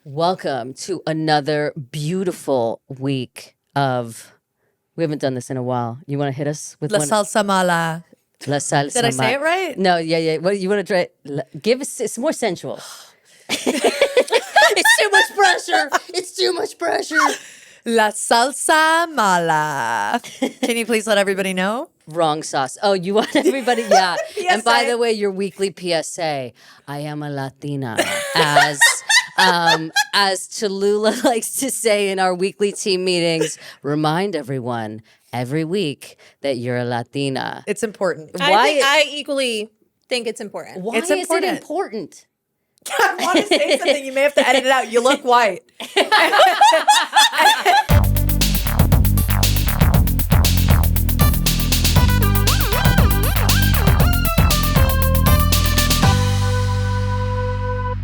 Welcome to another beautiful week of. We haven't done this in a while. You want to hit us with La one? salsa mala. La salsa. Did I say it right? No, yeah. What you want to try? Give us. It's more sensual. It's too much pressure. It's too much pressure. La salsa mala. Can you please let everybody know? Wrong sauce. Oh, you want everybody? Yeah. And by PSA. the way, your weekly PSA. I am a Latina, as Cholula likes to say in our weekly team meetings. Remind everyone every week that you're a Latina. It's important. I equally think it's important. Why It's is important. it important? I want to say something. You may have to edit it out. You look white.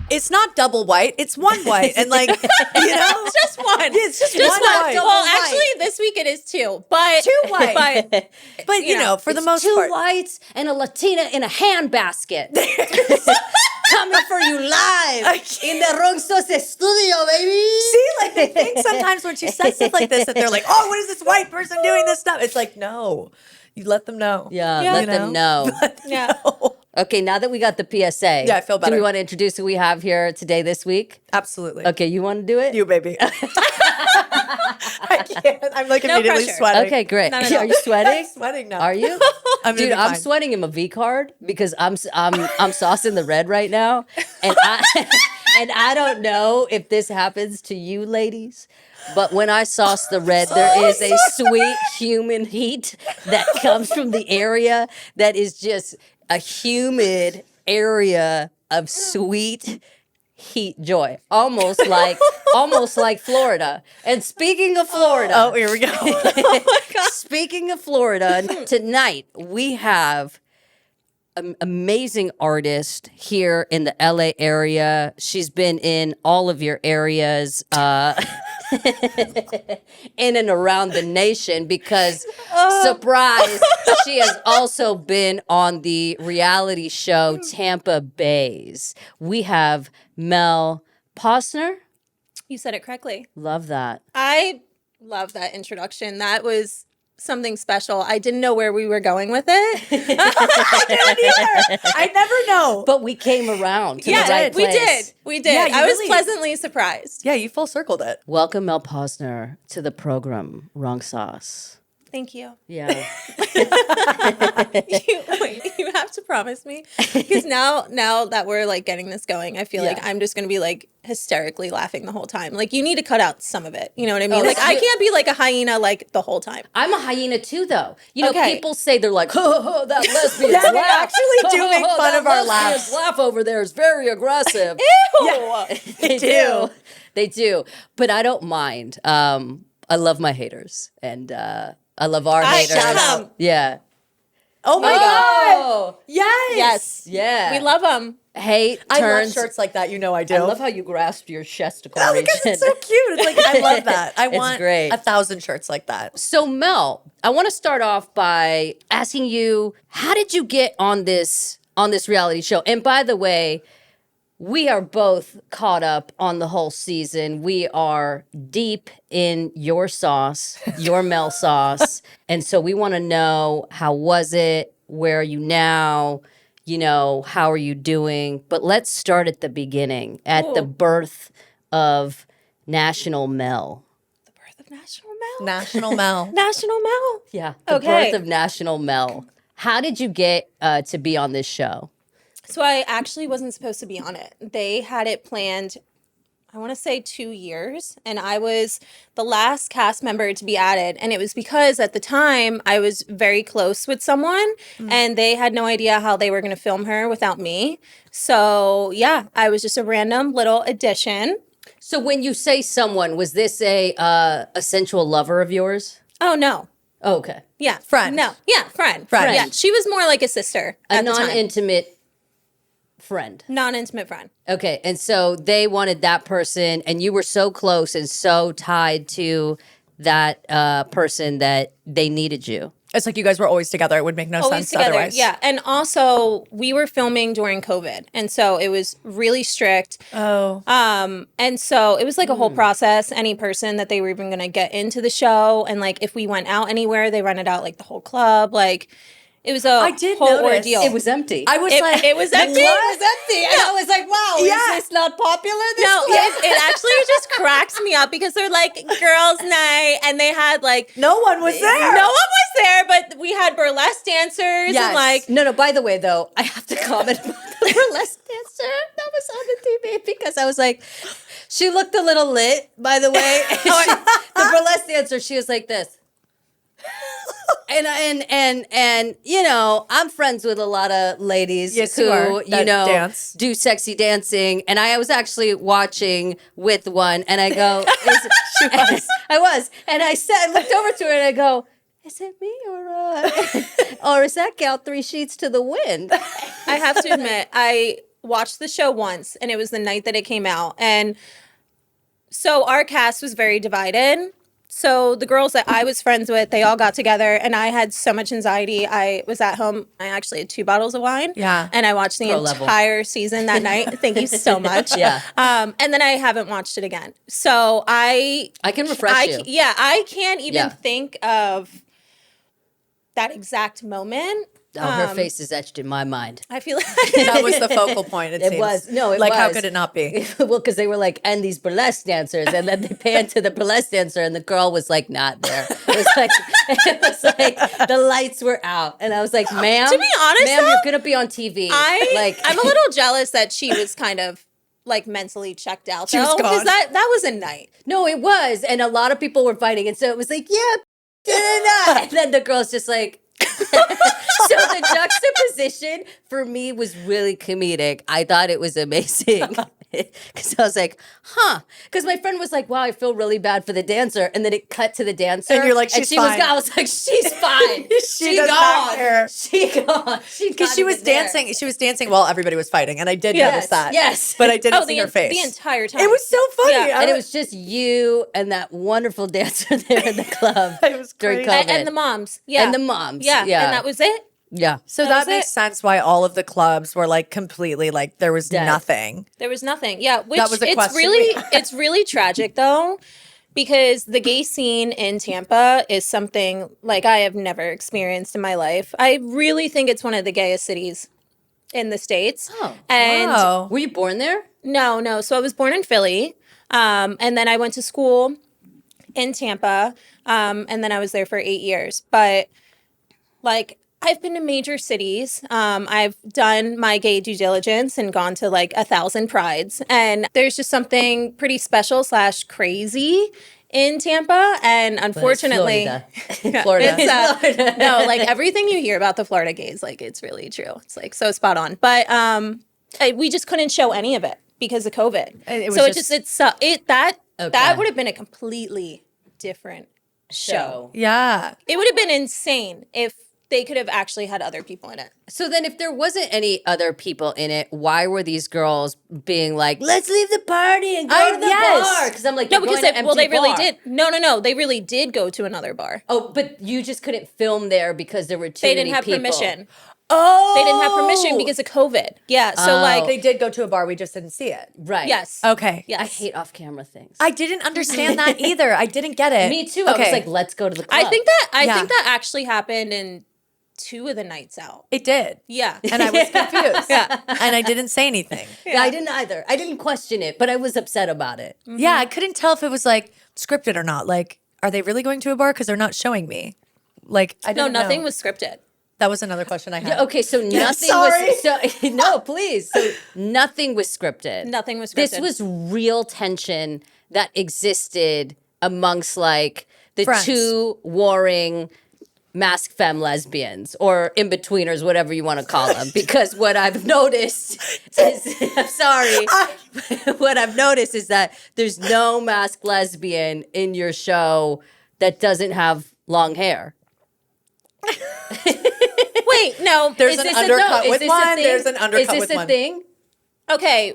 It's not double white. It's one white. And like, It's just one. It's just Just one white. Well, actually, this week it is two. But Two white. But But you know, for the It's most two part. whites and a Latina in a handbasket. Coming for you live in the Wrong Sauce studio, baby. See, like they think sometimes when she says stuff like this that they're like, oh, what is this white person doing this stuff? It's like, no. You let them know. Yeah, Yeah. let You them know. yeah. Okay, now that we got the PSA. Yeah, I feel Do we better. want to introduce who we have here today this week? Absolutely. Okay, you want to do it? You, baby. I can't. I'm like No immediately pressure. sweating. Okay, great. No, no, no. Are you sweating? I'm sweating now. Are you? I'm Dude, gonna be I'm fine. sweating him a V card because I'm saucing the red right now, and I don't know if this happens to you ladies, but when I sauce the red, there is a sweet human heat that comes from the area that is just a humid area of sweet heat joy, almost like Florida. And speaking of Florida, Oh, here we go. speaking of Florida, tonight we have an amazing artist here in the LA area. She's been in all of your areas in and around the nation because, surprise, she has also been on the reality show Tampa Baes. We have Mel Posner. You said it correctly. Love that. I love that introduction. That was something special. I didn't know where we were going with it. I never know. But we came around to the right we place. did. We did. Yeah, you I was really- pleasantly surprised. Yeah, you full circled it. Welcome, Mel Posner, to the program Wrong Sauce. Thank you. Yeah. You have to promise me, because now that we're like getting this going, I feel like Yeah. I'm just gonna be like hysterically laughing the whole time. Like, you need to cut out some of it. You know what I mean? Oh, Like, I you- can't be like a hyena like the whole time. I'm a hyena too, though. You know, Okay. people say they're like, oh, that lesbian Yeah, they laugh. actually do make fun that of our lesbian's laughs. laugh over there is very aggressive. Ew. They do. They do. But I don't mind. I love my haters. And I love our haters. shout them. Yeah. Oh my God. Oh, Yes. Yes. yeah. We love them. Hate I turns. love shirts like that. You know I do. I love how you grasped your chesticle Oh, region. because it's so cute. It's like, I love that. I It's want great. 1,000 shirts like that. So Mel, I want to start off by asking you, how did you get on this reality show? And by the way, we are both caught up on the whole season. We are deep in your sauce, your Mel sauce. And so we want to know, how was it? Where are you now? You know, how are you doing? But let's start at the beginning, at the Ooh. birth of National Mel. The birth of National Mel. National Mel. National Mel. Yeah, the Okay. birth of National Mel. How did you get to be on this show? So I actually wasn't supposed to be on it. They had it planned, I want to say 2 years, and I was the last cast member to be added. And it was because at the time I was very close with someone, and they had no idea how they were going to film her without me. So yeah, I was just a random little addition. So when you say someone, was this a sensual lover of yours? Oh no. Oh, okay. Yeah. Friend. No. Yeah, friend. Friend. Yeah, she was more like a sister A at the time. non-intimate friend. Non-intimate friend. Okay, and so they wanted that person, and you were so close and so tied to that person that they needed you. It's like you guys were always together. It would make no always sense together. otherwise. Yeah. And also we were filming during COVID. And so it was really strict. Oh. And so it was like a whole process. Any person that they were even gonna get into the show. And like if we went out anywhere, they rented out like the whole club. Like it was a whole notice. ordeal. It was empty. I was like, it was empty. It was empty. And I was like, wow, Yeah. is this not popular? This No, place? it actually just cracks me up because they're like girls' night, and they had like no one was there. no one was there, but we had burlesque dancers Yes. and like No, by the way, though, I have to comment about the burlesque dancer that was on the TV because I was like, she looked a little lit, by the way. The burlesque dancer, she was like this. And you know, I'm friends with a lot of ladies Yes, you are. who, That dance. do sexy dancing. And I was actually watching with one and I go, She was. I was. And I looked over to her and I go, is it me or is that gal 3 sheets to the wind? I have to admit, I watched the show once, and it was the night that it came out. And so our cast was very divided. So the girls that I was friends with, they all got together, and I had so much anxiety. I was at home. I actually had 2 bottles of wine. Yeah. And I watched the Pro level. entire season that night. Thank you so much. Yeah. And then I haven't watched it again. So I can refresh you. Yeah, I can't even Yeah. think of that exact moment. Oh, her face is etched in my mind. I feel like That was the focal point. It It seems. was. No, it like how was. could it not be? Well, because they were like, and these burlesque dancers, and then they panned to the burlesque dancer, and the girl was like not there. It was like the lights were out, and I was like, "Ma'am, To be honest, ma'am, though, you're gonna be on TV." I'm a little jealous that she was kind of like mentally checked out. She was though, because gone. that was a night. No, it was, and a lot of people were fighting, and so it was like, "Yeah," and then the girl's just like. So the juxtaposition for me was really comedic. I thought it was amazing. Because I was like, huh. Because my friend was like, wow, I feel really bad for the dancer. And then it cut to the dancer. And you're like, and she's she was fine. gone. I was like, she's fine. She does not care. She gone. Because she was dancing. She was dancing while everybody was fighting, and I did notice that. Yes. But I didn't Oh, see her face. the entire time. It was so funny. Yeah. And it was just you and that wonderful dancer there in the club. It was during crazy. COVID. and the moms. Yeah. And the moms. Yeah. Yeah. And that was it. Yeah. So That that was makes it. sense why all of the clubs were like completely like there was Dead. nothing. There was nothing. Yeah. Which That was a it's question really we had. it's really tragic though. Because the gay scene in Tampa is something like I have never experienced in my life. I really think it's one of the gayest cities in the States. Oh, and Wow. Were you born there? No. So I was born in Philly, and then I went to school in Tampa, and then I was there for 8 years. But like I've been to major cities. I've done my gay due diligence and gone to like 1,000 prides, and there's just something pretty special / crazy in Tampa. And unfortunately, Florida. it's, no, like everything you hear about the Florida gays, like it's really true. It's like so spot on. But we just couldn't show any of it because of COVID. It was So that Okay. would have been a completely different show. Yeah. It would have been insane if they could have actually had other people in it. So then if there wasn't any other people in it, why were these girls being like, let's leave the party and go to the bar? Because I'm like, No, you're because going to they empty really bar. did. No. They really did go to another bar. Oh, but you just couldn't film there because there were too They many didn't have people. permission. Oh. They didn't have permission because of COVID. Yeah. So like They did go to a bar. We just didn't see it. Right. yes. Okay. Yes. I hate off-camera things. I didn't understand that either. I didn't get it. Me too. I was like, let's go to the club. I think that Yeah. actually happened in 2 of the nights out. It did. Yeah. And I was confused. Yeah. And I didn't say anything. Yeah, I didn't either. I didn't question it, but I was upset about it. Yeah, I couldn't tell if it was like scripted or not. Like, are they really going to a bar? Because they're not showing me. Like, I No, didn't nothing know. was scripted. That was another question I had. Okay, so nothing sorry. was so, no, please. So nothing was scripted. Nothing was This scripted. was real tension that existed amongst like the Friends. 2 warring masc femme lesbians or in-betweeners, whatever you want to call them. Because what I've noticed is, I'm sorry, what I've noticed is that there's no masc lesbian in your show that doesn't have long hair. Wait, no. There's is an this undercut Is with this a one. thing? There's an undercut Is this with a one. thing? Okay.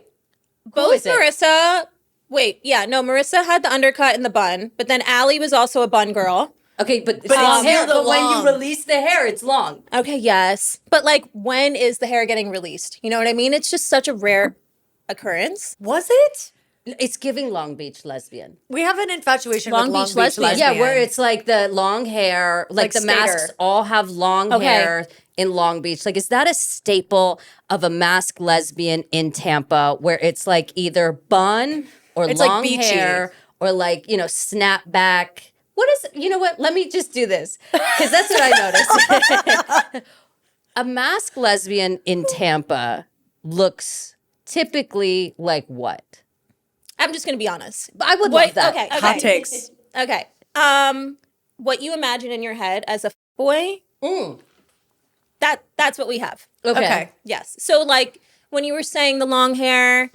Both is it? Marissa. Wait, yeah, no, Marissa had the undercut and the bun, but then Allie was also a bun girl. Okay, but it's But long it's hair. still But when long. you release the hair, it's long. Okay, yes. But like, when is the hair getting released? You know what I mean? It's just such a rare occurrence. Was it? It's giving Long Beach lesbian. We have an infatuation Long with Long Beach Beach lesbian. lesbian. Yeah, where it's like the long hair, like the skater. masks all have long Okay. hair in Long Beach. Like, is that a staple of a masked lesbian in Tampa where it's like either bun or It's like long beachy. hair or like, snap back? What is, you know what? Let me just do this because that's what I noticed. A masked lesbian in Tampa looks typically like what? I'm just gonna be honest. I would love that. Okay. Hot takes. Okay. What you imagine in your head as a boy, that's what we have. Okay. Yes. So like when you were saying the long hair,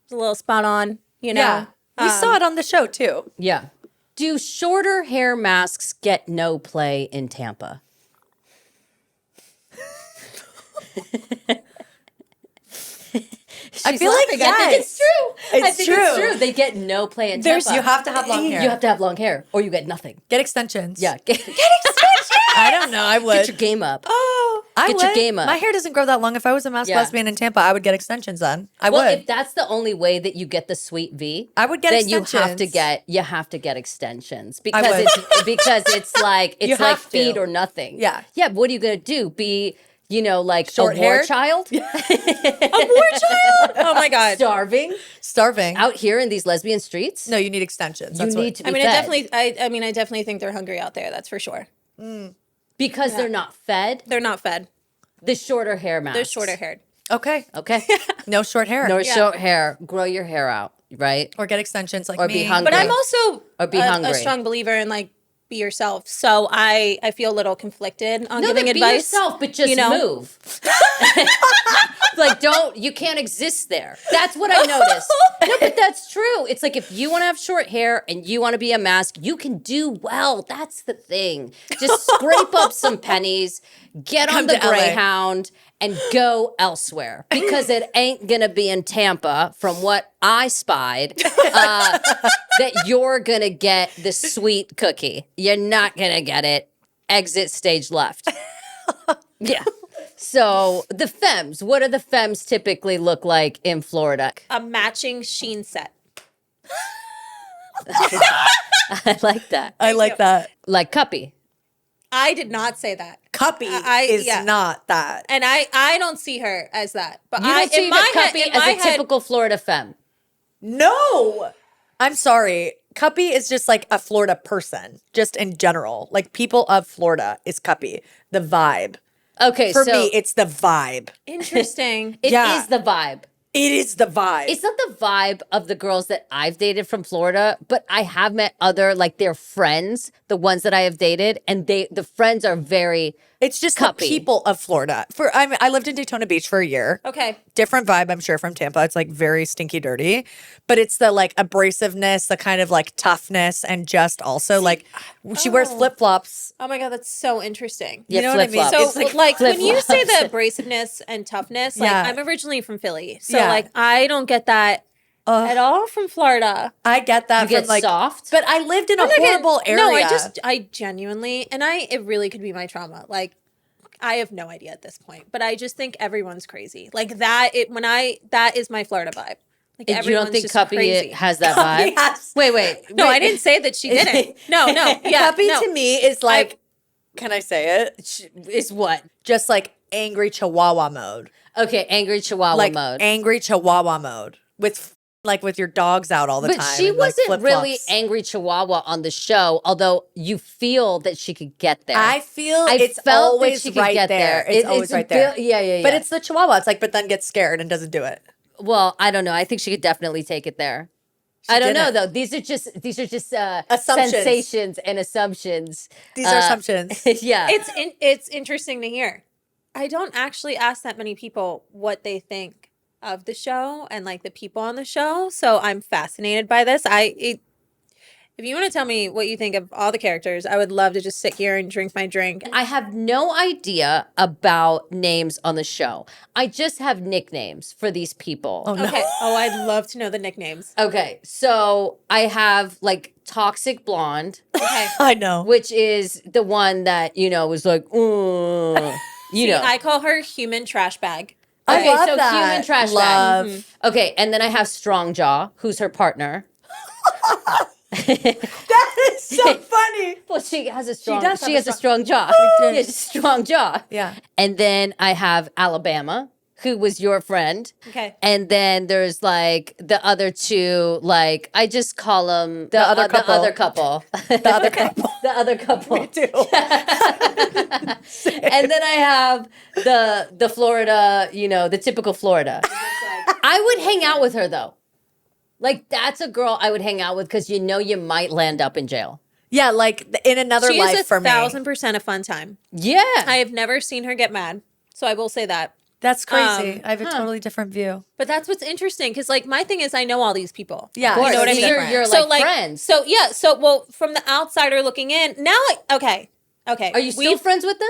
it's a little spot on, you know. Yeah. We saw it on the show too. Yeah. Do shorter hair masks get no play in Tampa? I feel like laughing. I think it's yes. true. I It's think it's true. true. They get no play in There's Tampa. you have to have long hair. You have to have long hair, or you get nothing. Get extensions. Yeah, get I don't know. I would. your game up. Oh, I Get your would. game up. My hair doesn't grow that long. If I was a masked Yeah. lesbian in Tampa, I would get extensions done. I Well, would. if that's the only way that you get the sweet V, I would get then you have to extensions. get extensions I would. because it's like You it's like have to. feet or nothing. Yeah. Yeah. But what are you gonna do? Be like Short a war hair? child, A war child? Oh my god. starving Starving. out here in these lesbian streets? No, you need extensions. you That's need what. to be I mean, fed. I definitely think they're hungry out there. That's for sure. Because they're not fed. They're not fed. The shorter hair masks. They're shorter haired. Okay. Okay. No short hair. No short hair. Grow your hair out, right? Or get extensions like Or me. be hungry. But I'm also Or be a hungry. strong believer in like be yourself. So I feel a little conflicted on No, giving but be advice. yourself, but just move. Like, you can't exist there. That's what I noticed. No, but that's true. It's like if you want to have short hair and you want to be a mask, you can do well. That's the thing. Just scrape up some pennies, get on Come the to LA. Greyhound, and go elsewhere because it ain't going to be in Tampa, from what I spied, that you're going to get the sweet cookie. You're not going to get it. Exit stage left. Yeah. So the femmes, what do the femmes typically look like in Florida? A matching sheen set. I like that. I like that. Like Cuppy. I did not say that. Cuppy is yeah. not that. And I don't see her as that. But You don't see in my head, Cuppy in as my a head, typical Florida femme. No. I'm sorry. Cuppy is just like a Florida person, just in general. Like people of Florida is Cuppy. The vibe. Okay, For so me, it's the vibe. interesting. it yeah. is the vibe. It is the vibe. It's not the vibe of the girls that I've dated from Florida, but I have met other, like, their friends, the ones that I have dated, and the friends are very It's just Cuppy. the people of Florida. I lived in Daytona Beach for a year. Okay. Different vibe, I'm sure, from Tampa. It's like very stinky dirty, but it's the like abrasiveness, the kind of like toughness, and just also like she wears flip flops. Oh my god, that's so interesting. Yeah, You know what I mean? flip-flops. So It's like when you say flip-flops. the abrasiveness and toughness, like Yeah. I'm originally from Philly. So Yeah. like I don't get that at all from Florida. I get that You from get like soft? but I lived in a I'm not gonna- horrible area. No, I genuinely, and it really could be my trauma. Like, I have no idea at this point, but I just think everyone's crazy. Like that, that is my Florida vibe. Like And you don't everyone's think just Cuppy crazy. has that vibe? Yes. Wait. No, I didn't say that she didn't. No. Yeah, Cuppy no. to me is like, can I say it? Is what? Just like angry Chihuahua mode. Okay, angry Chihuahua Like mode. angry Chihuahua mode with your dogs out all the But time. she and, like, wasn't really flip-flops. angry Chihuahua on the show, although you feel that she could get there. I feel I it's felt that always she could right get there. there. It's always right there. Yeah. But it's the Chihuahua. It's like, but then gets scared and doesn't do it. well, I don't know. I think she could definitely take it there. I don't know didn't. though. These are just Assumptions. sensations and assumptions. These are assumptions. Yeah. It's interesting to hear. I don't actually ask that many people what they think of the show and like the people on the show, so I'm fascinated by this. It If you want to tell me what you think of all the characters, I would love to just sit here and drink my drink. I have no idea about names on the show. I just have nicknames for these people. Oh, no. Okay. Oh, I'd love to know the nicknames. Okay, so I have like Toxic Blonde, Okay. I know. which is the one that, was like, I call her human trash bag. I Okay, love so that. human trash Love. bag. Okay, and then I have Strong Jaw, who's her partner. That is so funny. Well, she has a strong. does She have has a strong jaw. She has a strong jaw. Yeah. And then I have Alabama, who was your friend. Okay. And then there's like the other two. Like I just call them the other couple. The other couple. The other couple. The other couple. Too. And then I have the Florida. The typical Florida. I would hang out with her though. Like that's a girl I would hang out with because you might land up in jail. Yeah, like in another She life is for me. 1,000% a fun time. Yeah. I have never seen her get mad. So I will say that. That's crazy. I have a totally different view. But that's what's interesting because, like, my thing is I know all these people. Yeah, Of course. You know what I So mean? You're So, like friends. So, yeah. So, well, from the outsider looking in, now, okay. Are you still friends with them?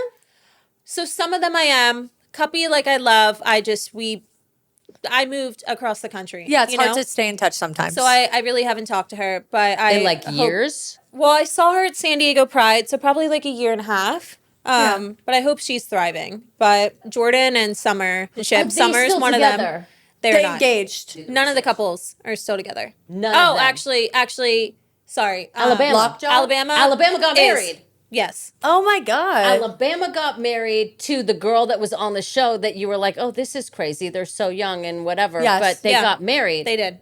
So, some of them I am. Cuppy, like, I love. I moved across the country. Yeah, it's you hard know? to stay in touch sometimes. So, I really haven't talked to her, but I. In like hope- years? Well, I saw her at San Diego Pride, so probably like a year and a half. But I hope she's thriving. But Jordan and Summer, Are Ship, they Summer's still one of together? them. They're they not. engaged. None of the couples are still together. None Oh, of them. actually, sorry. Alabama. Lockjaw? Alabama got is- married. Yes. Oh my god. Alabama got married to the girl that was on the show that you were like, oh, this is crazy. They're so young and whatever. Yes. But they Yeah. got married. They did.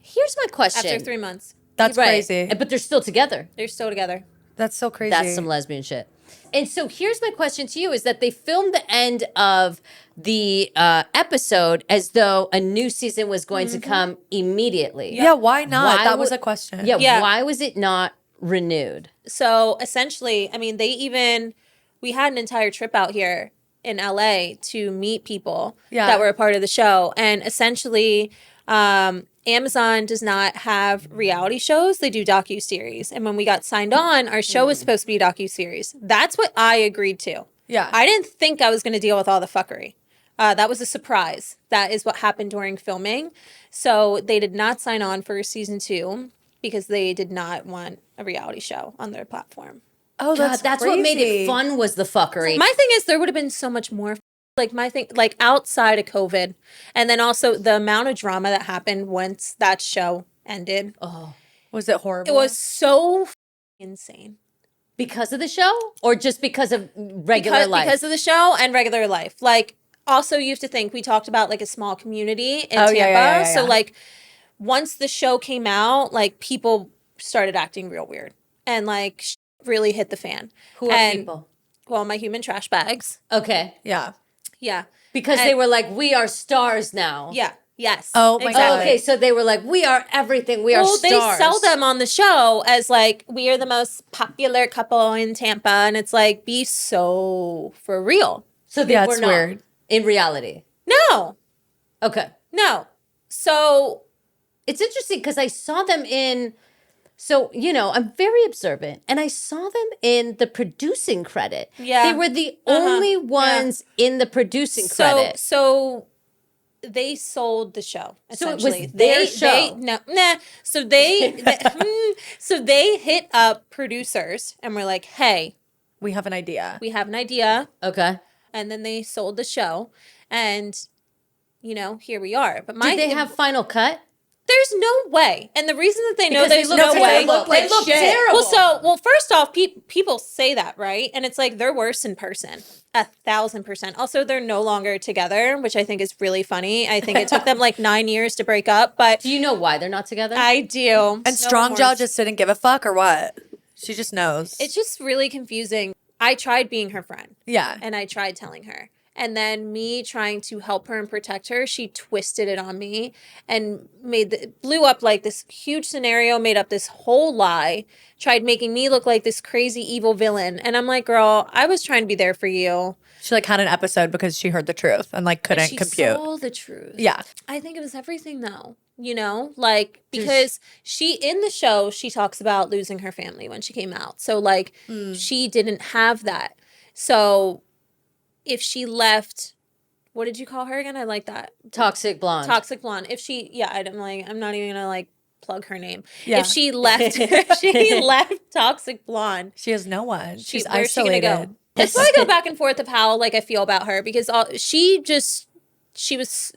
Here's my question. After 3 months. That's Right. crazy. But they're still together. They're still together. That's so crazy. That's some lesbian shit. And so here's my question to you is that they filmed the end of the episode as though a new season was going to come immediately. Yeah, why not? Why that was would- a question. Yeah. Why was it not renewed? So essentially, I mean, we had an entire trip out here in LA to meet people Yeah. that were a part of the show. And essentially, Amazon does not have reality shows. They do docuseries. And when we got signed on, our show was supposed to be a docuseries. That's what I agreed to. Yeah. I didn't think I was going to deal with all the fuckery. That was a surprise. That is what happened during filming. So they did not sign on for season 2 because they did not want a reality show on their platform. Oh, God, that's what made crazy. it fun was the fuckery. My thing is there would have been so much more like my thing like outside of COVID. And then also the amount of drama that happened once that show ended. oh, Was it horrible? It was so insane. because of the show or just because of regular life? Because of the show and regular life. Like also you have to think we talked about like a small community in Oh, Tampa. yeah. So like once the show came out, like people started acting real weird and like really hit the fan. Who are people? Well, my human trash bags. Okay. Yeah. Yeah. Because they were like, we are stars now. Yeah. Yes. Oh, my exactly. God. Okay, so they were like, we are everything. We are Well, stars. they sell them on the show as like, we are the most popular couple in Tampa. And it's like, be so for real. So they Yeah, were it's not weird. in reality. No. Okay. No. So It's interesting because I saw them in, so, I'm very observant, and I saw them in the producing credit. Yeah. They were the only ones in the producing credit. So they sold the show. So it was Essentially, their show. So they hit up producers and were like, "Hey, We have an idea. we have an idea," Okay. and then they sold the show, and here we are. But my Did they have Final Cut? there's no way, and the reason that they know Because they there's look no terrible. way, They look like shit. Well, first off, people say that, right? And it's like they're worse in person, 1,000%. Also, they're no longer together, which I think is really funny. I think it took them like 9 years to break up, but Do you know why they're not together? I do. And Strong Jaw just didn't give a fuck or what? She just knows. It's just really confusing. I tried being her friend, yeah. and I tried telling her, And then me trying to help her and protect her, she twisted it on me and blew up like this huge scenario, made up this whole lie, tried making me look like this crazy evil villain. And I'm like, girl, I was trying to be there for you. She like had an episode because she heard the truth and like couldn't She compute. saw the truth. Yeah. I think it was everything though, you know, like because she in the show, she talks about losing her family when she came out. So like she didn't have that. So if she left, what did you call her again? I like that. Toxic blonde. Toxic blonde. If she, yeah, I'm not even gonna like plug her name. Yeah. If she left, if she left Toxic Blonde, She has no one. She's where's isolated. she gonna go? That's why I go back and forth of how like I feel about her because she was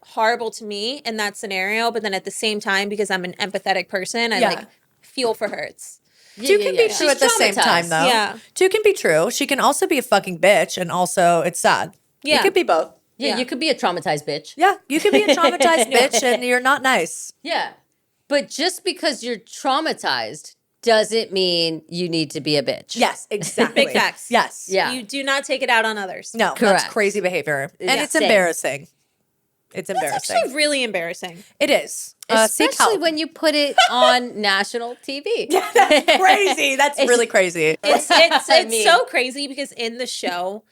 horrible to me in that scenario, but then at the same time, because I'm an empathetic person, I like feel for her. It's Two can be true She's at the same time, traumatized. though. Yeah. Two can be true. She can also be a fucking bitch, and also it's sad. Yeah. It could be both. Yeah, Yeah. you could be a traumatized bitch. Yeah, you can be a traumatized bitch, and you're not nice. Yeah. But just because you're traumatized doesn't mean you need to be a bitch. Yes, exactly. Big facts. Yes. Yeah. You do not take it out on others. No, Correct. that's crazy behavior, and Yeah. it's Same. embarrassing. It's It's embarrassing. actually really embarrassing. It is. Seek Especially help. when you put it on national TV. That's crazy. That's really crazy. It's mean- so crazy because in the show,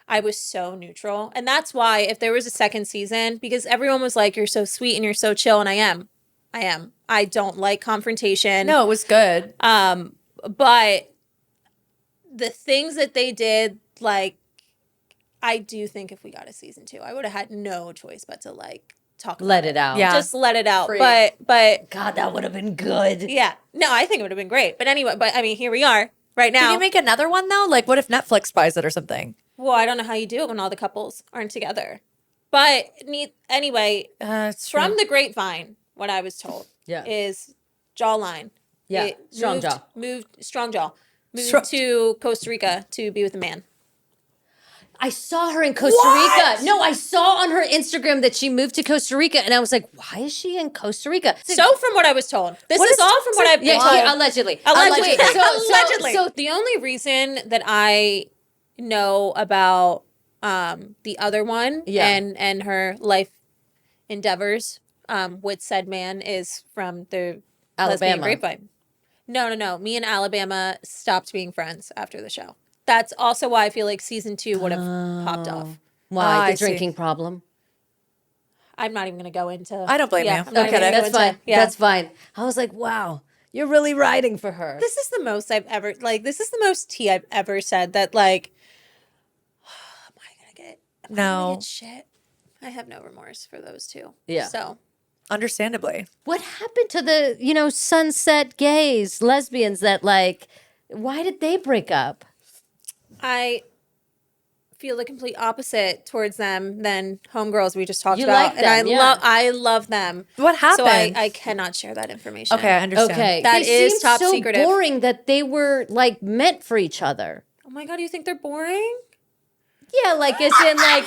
I was so neutral. And that's why if there was a second season, because everyone was like, you're so sweet and you're so chill. And I am. I don't like confrontation. No, it was good. But the things that they did, like, I do think if we got a season 2, I would have had no choice but to like talk about Let it out. Yeah. Just let it out. Free. But God, that would have been good. yeah. No, I think it would have been great. But anyway, I mean, here we are right now. Can you make another one though? Like, what if Netflix buys it or something? Well, I don't know how you do it when all the couples aren't together. But anyway, It's from the grapevine, what I was told Yeah. is jawline. Yeah, It strong moved, jaw. Moved strong jaw. Moved Strong- to Costa Rica to be with a man. I saw her in Costa Rica. No, I saw on her Instagram that she moved to Costa Rica, and I was like, why is she in Costa Rica? So from what I was told, this What is is all from what I've been Yeah, told. yeah, allegedly. Allegedly. Wait, Allegedly. So The only reason that I know about the other one Yeah. and her life endeavors with said man is from the Lesbian Alabama. grapevine. No. Me and Alabama stopped being friends after the show. That's also why I feel like season 2 would have popped off. Why? I The see. drinking problem? I'm not even going to go into. I don't blame you. I'm not Okay, even gonna go That's into- fine. Yeah. That's fine. I was like, wow, you're really riding for her. This is the most I've ever this is the most tea I've ever said that like am I gonna get shit? I have no remorse for those two. Yeah. So Understandably. What happened to the, sunset gays, lesbians that like, why did they break up? I feel the complete opposite towards them than homegirls we just talked You about. like them, and yeah. I love them. What So happened? I cannot share that information. Okay, I understand. Okay. That they is seemed top so secretive. boring that they were like meant for each other. Oh my god, you think they're boring? Yeah, like as in like,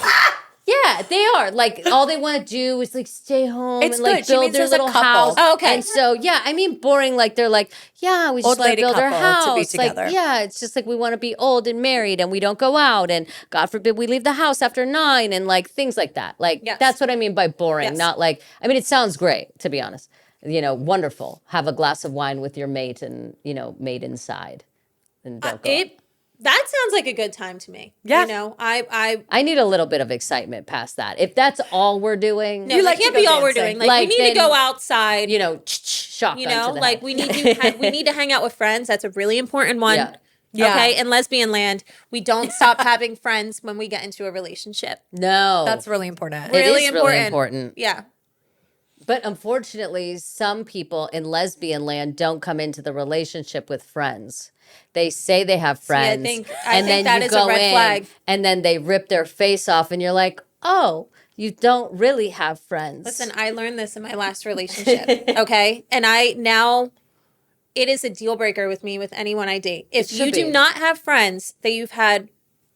yeah, they are. Like all they want to do is like stay home It's and like good. She build means their there's a little couple. house. Oh, okay. And so yeah, I mean boring. Like they're like, yeah, we just Old want to lady build our couple house. to be together. Like yeah, it's just like we want to be old and married and we don't go out and God forbid we leave the house after 9 and like things like that. Like Yes. that's what I mean by boring. Yes. Not like I mean it sounds great to be honest. Wonderful. Have a glass of wine with your mate and mate inside, and don't go. out. That sounds like a good time to me. Yeah. I I need a little bit of excitement past that. If that's all we're doing, no, You that like to can't go be all we're dancing. doing. Like Like, we need to then- go outside. shotgun to the Like head. we need to we need to hang out with friends. That's a really important one. Yeah. Yeah. Okay, in lesbian land, we don't stop having friends when we get into a relationship. No, That's really important. It is really really important. important. Yeah. But unfortunately, some people in lesbian land don't come into the relationship with friends. They say they have friends, I and think then that you is a go red in, flag. and then they rip their face off, and you're like, "Oh, you don't really have friends." Listen, I learned this in my last relationship. Okay, and it is a deal breaker with me with anyone I date. If should you do be. not have friends that you've had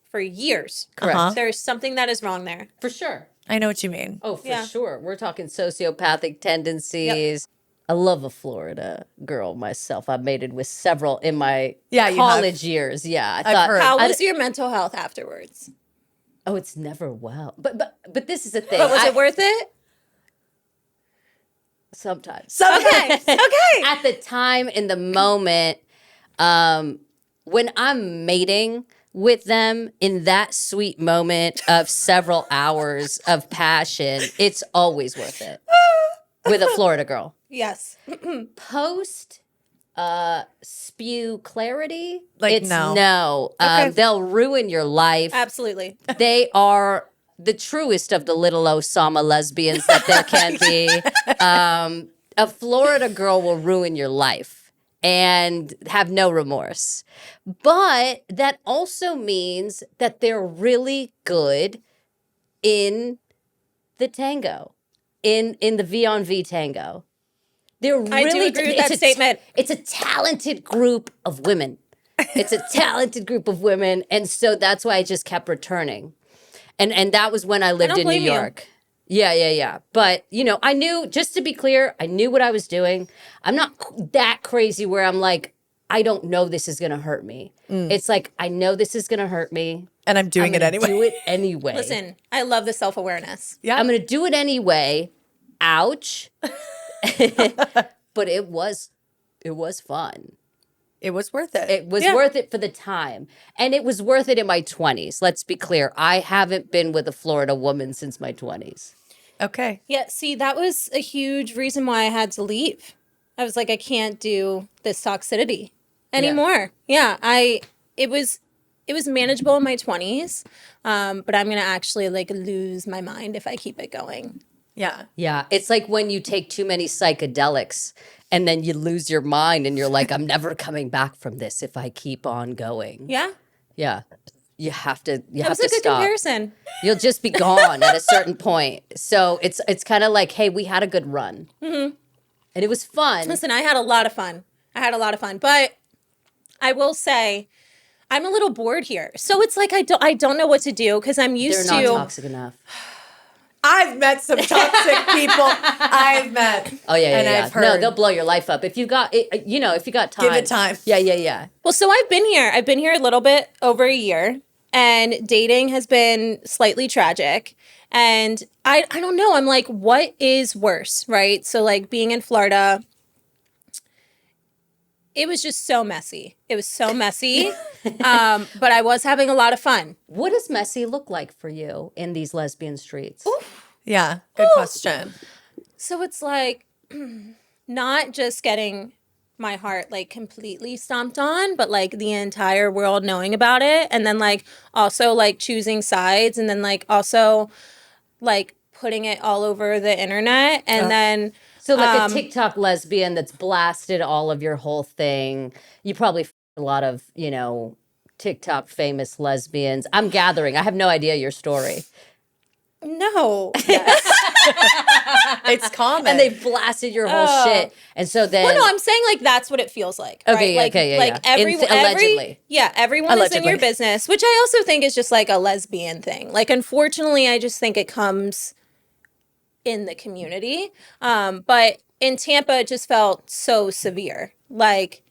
for years, Correct. there's something that is wrong there. For sure. I know what you mean. Oh, for Yeah. sure. We're talking sociopathic tendencies. I love a Florida girl myself. I've mated with several in my Yeah, you college years. Yeah, I thought heard. How was your mental health afterwards? Oh, it's never well. But this is a thing. But was it worth it? Sometimes. Okay. Okay. At the time, in the moment, when I'm mating with them in that sweet moment of several hours of passion, it's always worth it. With a Florida girl. Yes. Post spew clarity, Like, it's no. no. Okay. They'll ruin your life. Absolutely. They are the truest of the little Osama lesbians that there can be. A Florida girl will ruin your life and have no remorse. But that also means that they're really good in the tango, in the V on V tango. They're really I do agree with that statement. It's a talented group of women. It's a talented group of women. And so that's why I just kept returning. And that was when I lived don't in New blame you. York. Yeah. But, I knew, just to be clear, I knew what I was doing. I'm not that crazy where I'm like, I don't know this is going to hurt me. It's like, I know this is going to hurt me. And I'm doing it I'm gonna anyway. do it anyway. Listen, I love the self-awareness. Yeah. I'm going to do it anyway. Ouch. But it was fun. It was worth it. It was worth it for the time. And it was worth it in my 20s. Let's be clear. I haven't been with a Florida woman since my 20s. Okay. Yeah, see, that was a huge reason why I had to leave. I was like, I can't do this toxicity anymore. Yeah, it was manageable in my 20s, but I'm going to actually like lose my mind if I keep it going. Yeah. Yeah. It's like when you take too many psychedelics and then you lose your mind and you're like, I'm never coming back from this if I keep on going. Yeah, Yeah. You have to that was a good stop. comparison. You'll just be gone at a certain point. So it's kind of like, hey, we had a good run. Mm-hmm. And it was fun. Listen, I had a lot of fun. But I will say, I'm a little bored here. So it's like I don't know what to do because I'm used They're to. not toxic enough. I've met some toxic people. I've met. Oh yeah. And I've heard. No, they'll blow your life up if you got it. If you got time. Give it time. Yeah. Well, so I've been here. I've been here a little bit over a year, and dating has been slightly tragic. And I don't know. I'm like, what is worse, right? So like being in Florida, it was just so messy. It was so messy. But I was having a lot of fun. What does messy look like for you in these lesbian streets? Yeah. Good question. So it's like not just getting my heart like completely stomped on, but like the entire world knowing about it. And then like also like choosing sides and then like also like putting it all over the internet. And then So like a TikTok lesbian that's blasted all of your whole thing. You probably a lot of, TikTok famous lesbians. I'm gathering. I have no idea your story. no. It's common. And they blasted your whole shit. And so then Well, no, I'm saying like that's what it feels like. Okay, right? yeah, Like, okay, yeah, like yeah. everyone, Allegedly. everyone is in your Allegedly. business, which I also think is just like a lesbian thing. Like, unfortunately, I just think it comes in the community. But in Tampa, it just felt so severe. Like,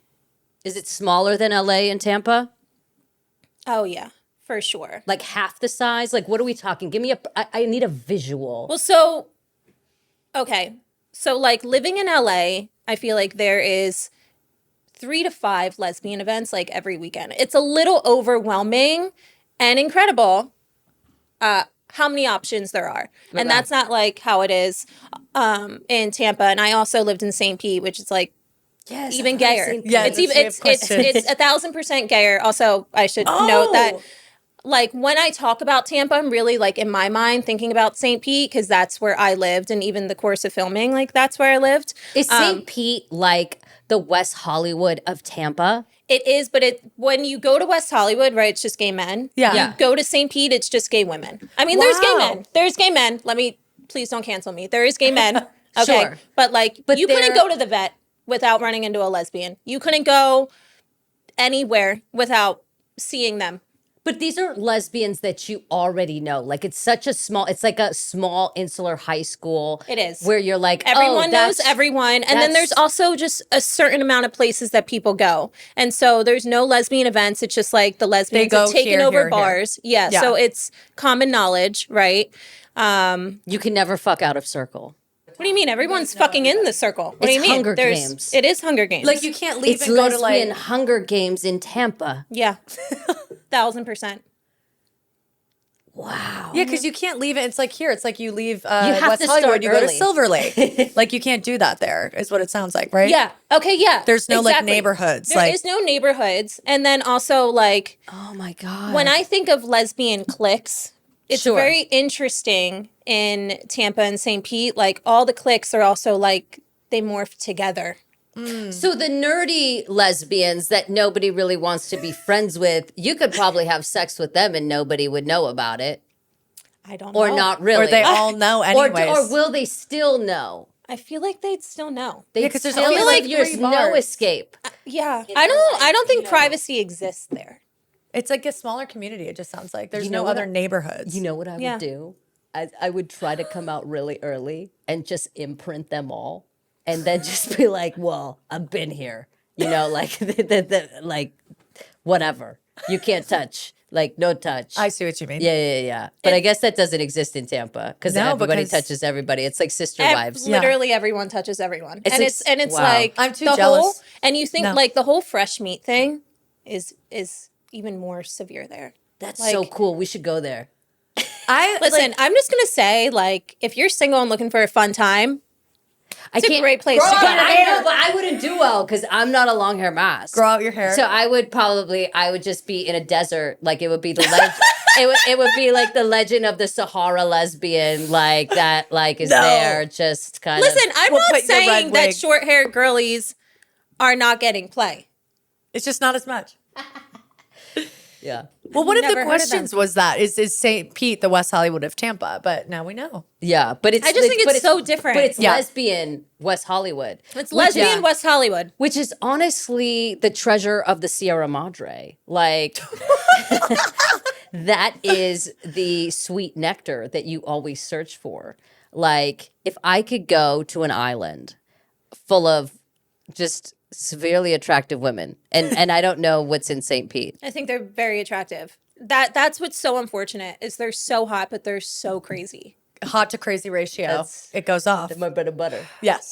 is it smaller than LA and Tampa? oh yeah, for sure. Like half the size? Like what are we talking? Give me I need a visual. Well, so, okay. So, like, living in LA, I feel like there is 3 to 5 lesbian events, like, every weekend. It's a little overwhelming and incredible how many options there are. And that's not, like, how it is in Tampa. And I also lived in St. Pete, which is, like, Yes, even I've heard gayer. St. Yeah, It's that's even my it's question. it's 1,000% gayer. Also, I should note that like when I talk about Tampa, I'm really like in my mind thinking about St. Pete because that's where I lived, and even the course of filming, like that's where I lived. Is St. Pete like the West Hollywood of Tampa? It is, but when you go to West Hollywood, right, it's just gay men. Yeah. You Yeah. go to St. Pete, it's just gay women. I mean, there's gay Wow. men. There's gay men. Please don't cancel me. There is gay men. Okay. Sure. But like, But you couldn't they're- go to the vet without running into a lesbian. You couldn't go anywhere without seeing them. But these are lesbians that you already know. Like it's like a small insular high school. It is. Where you're like, everyone knows everyone. And then there's also just a certain amount of places that people go. And so there's no lesbian events. It's just like the lesbians have taken over bars. Yeah. So it's common knowledge, right? You can never fuck out of circle. What do you mean? Everyone's fucking in the circle. What do you mean? Hunger Games. It is Hunger Games. Like you can't leave It's and go to lesbian like Hunger Games in Tampa. Yeah. 1,000%. Wow. Yeah, because you can't leave it. It's like here. It's like you leave have West to Hollywood. start You go to early. Silver Lake. Like you can't do that there. Is what it sounds like, right? Yeah. Okay. Yeah. There's no like exactly. neighborhoods. There is no neighborhoods. And then also like Oh my God. when I think of lesbian cliques, it's Sure. very interesting in Tampa and St. Pete. Like all the cliques are also like they morph together. So the nerdy lesbians that nobody really wants to be friends with, you could probably have sex with them and nobody would know about it. I don't know. Or not really. Or they all know anyways. Or will they still know? I feel like they'd still know. They 'cause there's still only, like like, there's 3 no bars. escape. Yeah. I don't think privacy exists there. It's like a smaller community. It just sounds like there's You know no what other neighborhoods. You know what I Yeah. would do? I would try to come out really early and just imprint them all, and then just be like, "Well, I've been here," you know, like like whatever. You can't touch, like no touch. I see what you mean. Yeah. But I guess that doesn't exist in Tampa because No, everybody because- touches everybody. It's like sister wives. Literally everyone touches everyone. It's and it's wow. like I'm too the jealous. whole and you think No. like the whole fresh meat thing is even more severe there. That's like- so cool. We should go there. Listen, I'm just gonna say, like, if you're single and looking for a fun time, It's a great place to But go. I know, but I wouldn't do well because I'm not a long hair mask. Grow out your hair. So I would just be in a desert. Like it would be the legend. it would be like the legend of the Sahara lesbian, like that, like is there just kind Listen, of. I'm We'll not put your red saying that wig. short-haired girlies are not getting play. It's just not as much. Yeah. Well, one of Never the heard of them. questions was that is St. Pete the West Hollywood of Tampa? But now we know. Yeah, but it's. I just think but it's so different. But it's Yeah. lesbian West Hollywood. It's lesbian West Hollywood. Which is honestly the treasure of the Sierra Madre. Like, that is the sweet nectar that you always search for. Like, if I could go to an island full of just severely attractive women, and I don't know what's in St. Pete. I think they're very attractive. That's what's so unfortunate is they're so hot, but they're so crazy. Hot to crazy ratio. That's- It goes off. My bread and butter. Yes.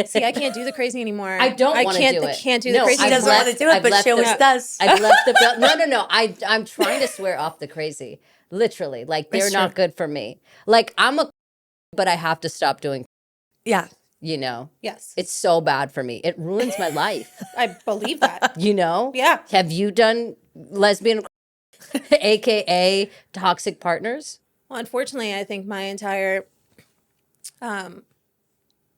See, I can't do the crazy anymore. I don't want to can't- do I it. can't do No, the crazy. She doesn't anymore. want to do it, I've but left she always the- does. I've left the belt. No. I'm trying to swear off the crazy. Literally, like they're It's not true. good for me. Like I'm a, but I have to stop doing. Yeah. You know, Yes, it's so bad for me. It ruins my life. I believe that. You know. Yeah. Have you done lesbian, aka toxic partners? Well, unfortunately, I think my entire,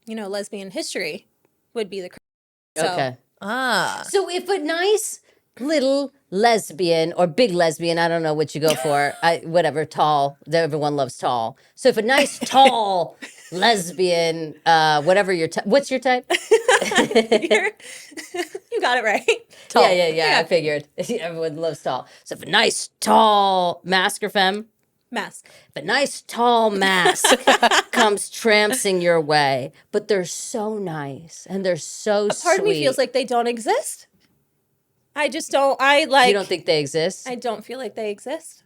lesbian history would be the. So, Okay. Ah. So if a nice little lesbian or big lesbian, I don't know what you go for, whatever, tall, everyone loves tall. So if a nice tall lesbian, whatever your type, what's your type? You got it right. Tall. Yeah, I figured. Everyone loves tall. So if a nice tall mask or femme, Mask. if a nice tall mask comes trampsing your way, but they're so nice and they're so sweet. Part of me feels like they don't exist. I just don't. I like. You don't think they exist? I don't feel like they exist.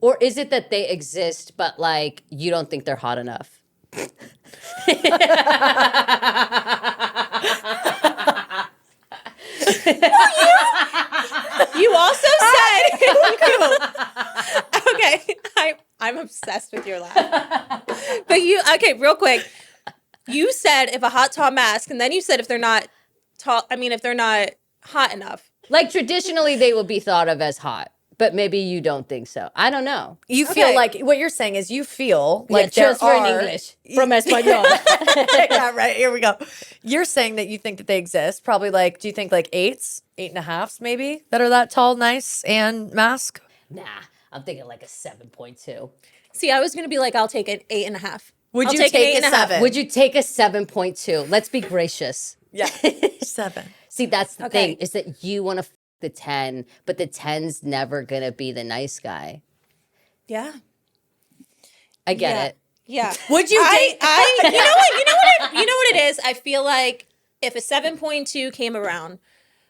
Or is it that they exist, but like you don't think they're hot enough? You also said. Okay, I'm obsessed with your laugh. But real quick. You said if a hot tall mask, and then you said if they're not tall. I mean, if they're not hot enough. Like traditionally, they will be thought of as hot, but maybe you don't think so. I don't know. You feel Okay. like what you're saying is you feel like yeah, there transfer in are English from Espanol. yeah, right. Here we go. You're saying that you think that they exist. Probably like, do you think like 8s, 8.5s maybe that are that tall, nice, and mask? Nah, I'm thinking like a 7.2. See, I was gonna be like, I'll take an 8.5. Would I'll you take an take a 8.5. 7? Would you take a 7.2? Let's be gracious. Yeah. 7. See, that's the Okay. thing is that you want to the 10, but the 10's never gonna be the nice guy. Yeah. I get it. Yeah. Would you date? You know what it is? I feel like if a 7.2 came around,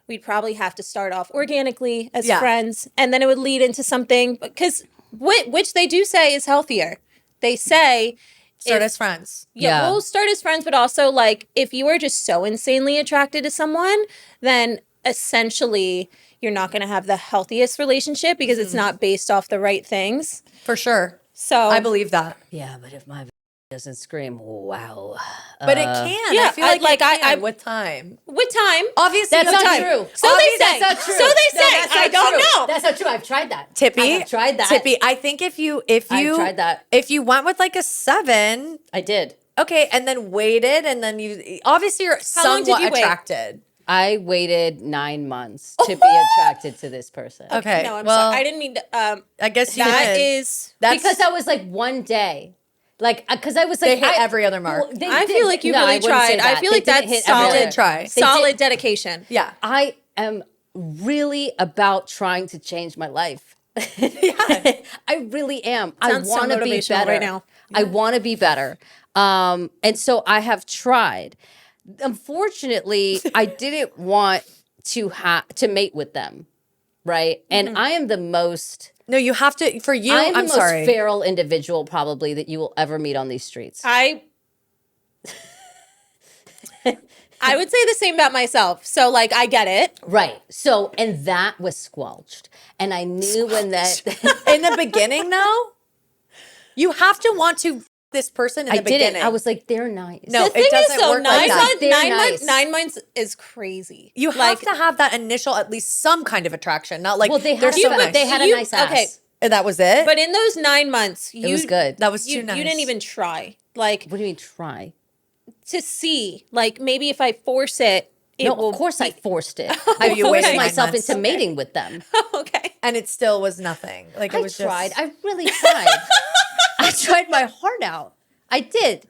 we'd probably have to start off organically as friends, and then it would lead into something, because which they do say is healthier. They say Start as friends. yeah, we'll start as friends, but also like if you are just so insanely attracted to someone, then essentially you're not going to have the healthiest relationship because it's not based off the right things. For sure. So I believe that. Yeah, but if my doesn't scream, wow. But it can. yeah, I feel like I- it can I- with time. with time, Obviously, That's with not time. true. So Obviously, they say. That's not true. So they say. that's I not don't true. know. That's not true. I've tried that. Tippy, I have tried that. Tippy, I think if you tried that. if you went with like a 7, I did. okay, and then waited, and then you obviously you're How long did somewhat you wait? attracted. I waited 9 months to be attracted to this person. Okay, No, I'm well, sorry. I didn't mean to. I guess you That did. is. That's Because that was like one day. Like, because I was like, they hit every other mark. Well, they I did- feel like you no, really I wouldn't say tried. I that. feel They like didn't that's hit every solid. other- did try. Solid dedication. Yeah. I am really about trying to change my life. Yeah. I really am. Sounds I so want to be motivational better right now. I want to be better. And so I have tried. Unfortunately, I didn't want to mate with them, right? And I am the most No, you have to. For you, I am the I'm most sorry. feral individual probably that you will ever meet on these streets. I would say the same about myself. So like I get it. Right. So, and that was squelched. And I knew when that In the beginning, though, you have to want to f- this person in I the beginning. didn't. I was like, they're nice. No, The thing it doesn't is, though, work like 9 that. months, They're 9 nice. months, 9 months is crazy. You have like, to have that initial, at least some kind of attraction. Not like Well, they they're had, so but nice. they had a You- nice ass. okay. And that was it. But in those 9 months, It was good. that was You, too nice. you didn't even try. Like What do you mean try? to see. Like maybe if I force it, it No, will of course I forced it. Oh, I you forced waited 9 myself months. into mating with them. okay. and it still was nothing. Like it I was tried. just. I really tried. I tried my heart out. I did.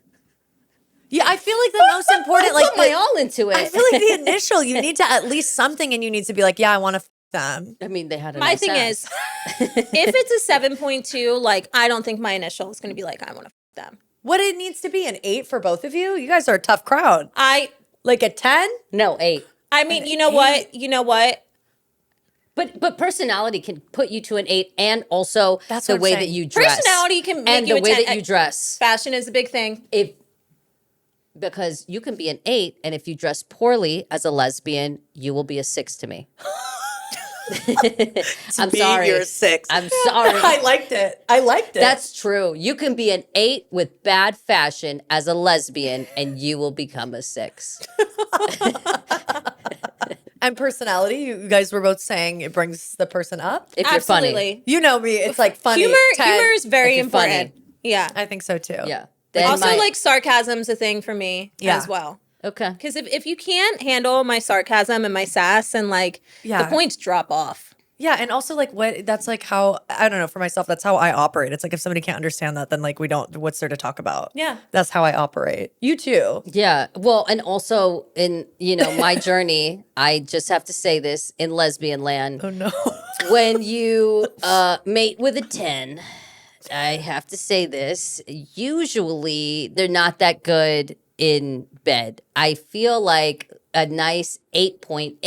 Yeah, I feel like the most important, I like put my all into it. I feel like the initial, you need to at least something, and you need to be like, yeah, I want to f them. I mean, they had a My nice thing ass. is, if it's a 7.2, like I don't think my initial is going to be like I want to them. What it needs to be an 8 for both of you. You guys are a tough crowd. Like a 10. No, 8. I mean, you know what? You know what? But personality can put you to an 8, and also That's the what I'm way saying. that you dress. Personality can make and you the a way 10. that you dress. Fashion is a big thing. Because you can be an 8, and if you dress poorly as a lesbian, you will be a 6 to me. I'm sorry. You're a 6. I'm sorry. I liked it. I liked it. That's true. You can be an 8 with bad fashion as a lesbian, and you will become a 6. and personality. You guys were both saying it brings the person up. If you're funny. Absolutely. You know me. It's like funny. Humor 10. humor is very If you're funny. important. Yeah. I think so too. Yeah. Then Also, my- like sarcasm's a thing for me Yeah. as well. okay. Because if you can't handle my sarcasm and my sass, and like Yeah. the points drop off. Yeah, and also like what that's like how I don't know, for myself, that's how I operate. It's like if somebody can't understand that, then like we don't what's there to talk about? Yeah. That's how I operate. You too. Yeah. Well, and also in, my journey, I just have to say this in lesbian land. Oh no. When you mate with a 10, I have to say this, usually they're not that good in bed. I feel like a nice 8.8,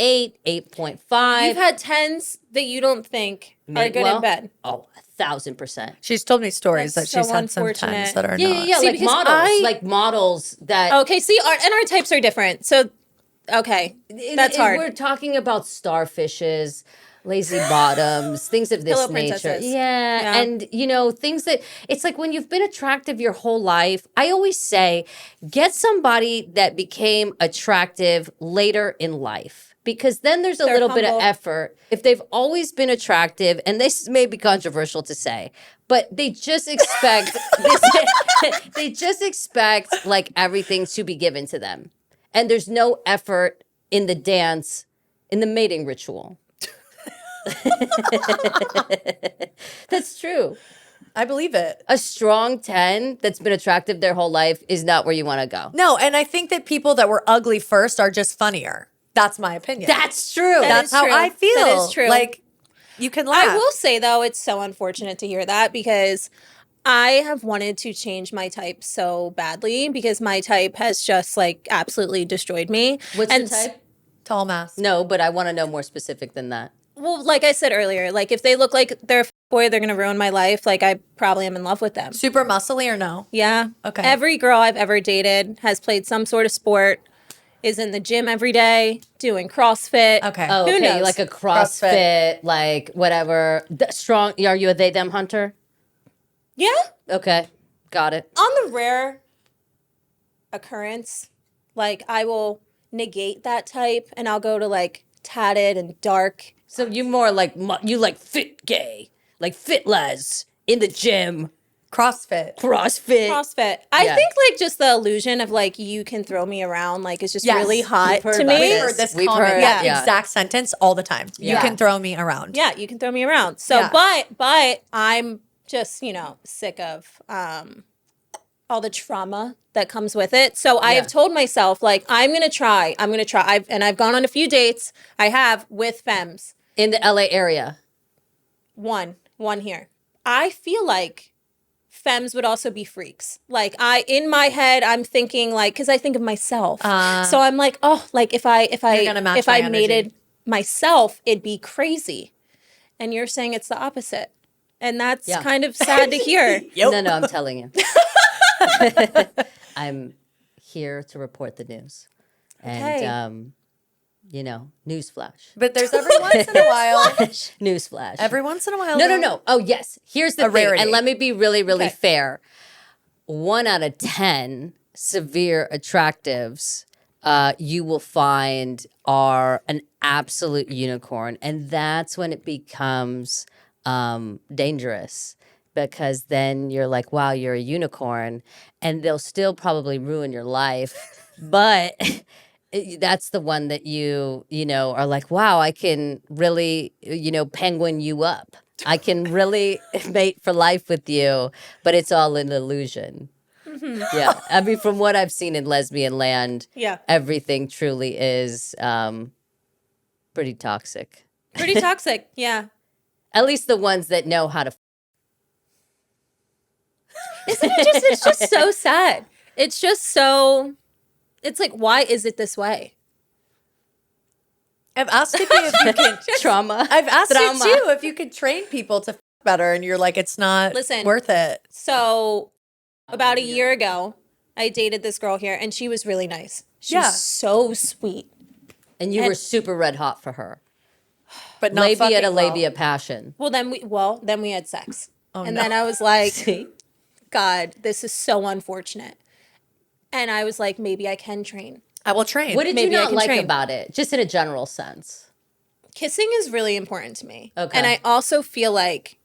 8.5. You've had 10s that you don't think are mate good well. in bed. Oh, 1,000%. She's told me stories That's that she's so had some unfortunate. times that are Yeah, not. yeah, See, like because models, like models that. Okay, see, our types are different. So, okay, that's hard. We're talking about starfishes, lazy bottoms, things of this Pillow nature. princesses. Yeah. Yeah. And, things that it's like when you've been attractive your whole life, I always say, get somebody that became attractive later in life. Because then there's a They're little bit of humble. effort. If they've always been attractive, and this may be controversial to say, but they just expect they just expect like everything to be given to them. And there's no effort in the dance, in the mating ritual. That's true. I believe it. A strong 10 that's been attractive their whole life is not where you want to go. No, and I think that people that were ugly first are just funnier. That's my opinion. That's true. That That's is how true. I feel. That is true. Like, you can laugh. I will say though, it's so unfortunate to hear that because I have wanted to change my type so badly because my type has just like absolutely destroyed me. What's and your type? Tall mask. No, but I want to know more specific than that. Well, like I said earlier, like if they look like they're a boy, they're gonna ruin my life. Like I probably am in love with them. Super muscly or no? Yeah. Okay. Every girl I've ever dated has played some sort of sport, is in the gym every day, doing CrossFit. Okay. Oh, Who okay. knows? Like a CrossFit, like whatever. Strong. Are you a they them hunter? Yeah. Okay, got it. On the rare occurrence, like I will negate that type and I'll go to like tatted and dark. So you more like you like fit gay, like fit les in the gym, CrossFit. CrossFit. CrossFit. I Yeah. think like just the illusion of like you can throw me around like is just Yes. really hot We've heard to about me. this. Heard this We've comment, heard- that yeah. exact sentence all the time. You Yeah. can throw me around. Yeah, you can throw me around. So, Yeah. but I'm just, sick of all the trauma that comes with it. So I Yeah. have told myself, like, I'm going to try. I've gone on a few dates. I have with femmes. In the LA area. One here. I feel like femmes would also be freaks. Like in my head, I'm thinking like, cause I think of myself. So I'm like, oh, like if I gonna match my energy. mated myself, it'd be crazy. And you're saying it's the opposite. And that's Yeah. kind of sad to hear. Yep. No, I'm telling you. I'm here to report the news. Okay. And, newsflash. But there's every once in a while. Newsflash. Every once in a while. No. Oh, yes. Here's the A thing. rarity. And let me be really, really Okay. fair. 1 out of 10 severe attractives you will find are an absolute unicorn. And that's when it becomes dangerous. Because then you're like, wow, you're a unicorn. And they'll still probably ruin your life. But that's the one that you are like, wow, I can really, penguin you up. I can really mate for life with you, but it's all an illusion. Yeah. I mean, from what I've seen in lesbian land, Yeah. everything truly is pretty toxic. Pretty toxic. Yeah. At least the ones that know how to. Isn't it just, it's just so sad. It's just so, it's like, why is it this way? I've asked you if you can. Trauma. I've asked Trauma. you too if you could train people to better, and you're like, it's not Listen. worth it. So about a year ago, I dated this girl here and she was really nice. She Yeah. was so sweet. And you were super red hot for her. But not Labia fucking to well. labia passion. Well, then we had sex. And no. then I was like, See? God, this is so unfortunate. And I was like, maybe I can train. I will train. What did Maybe you I not can like train. about it? Just in a general sense. Kissing is really important to me. Okay. And I also feel like,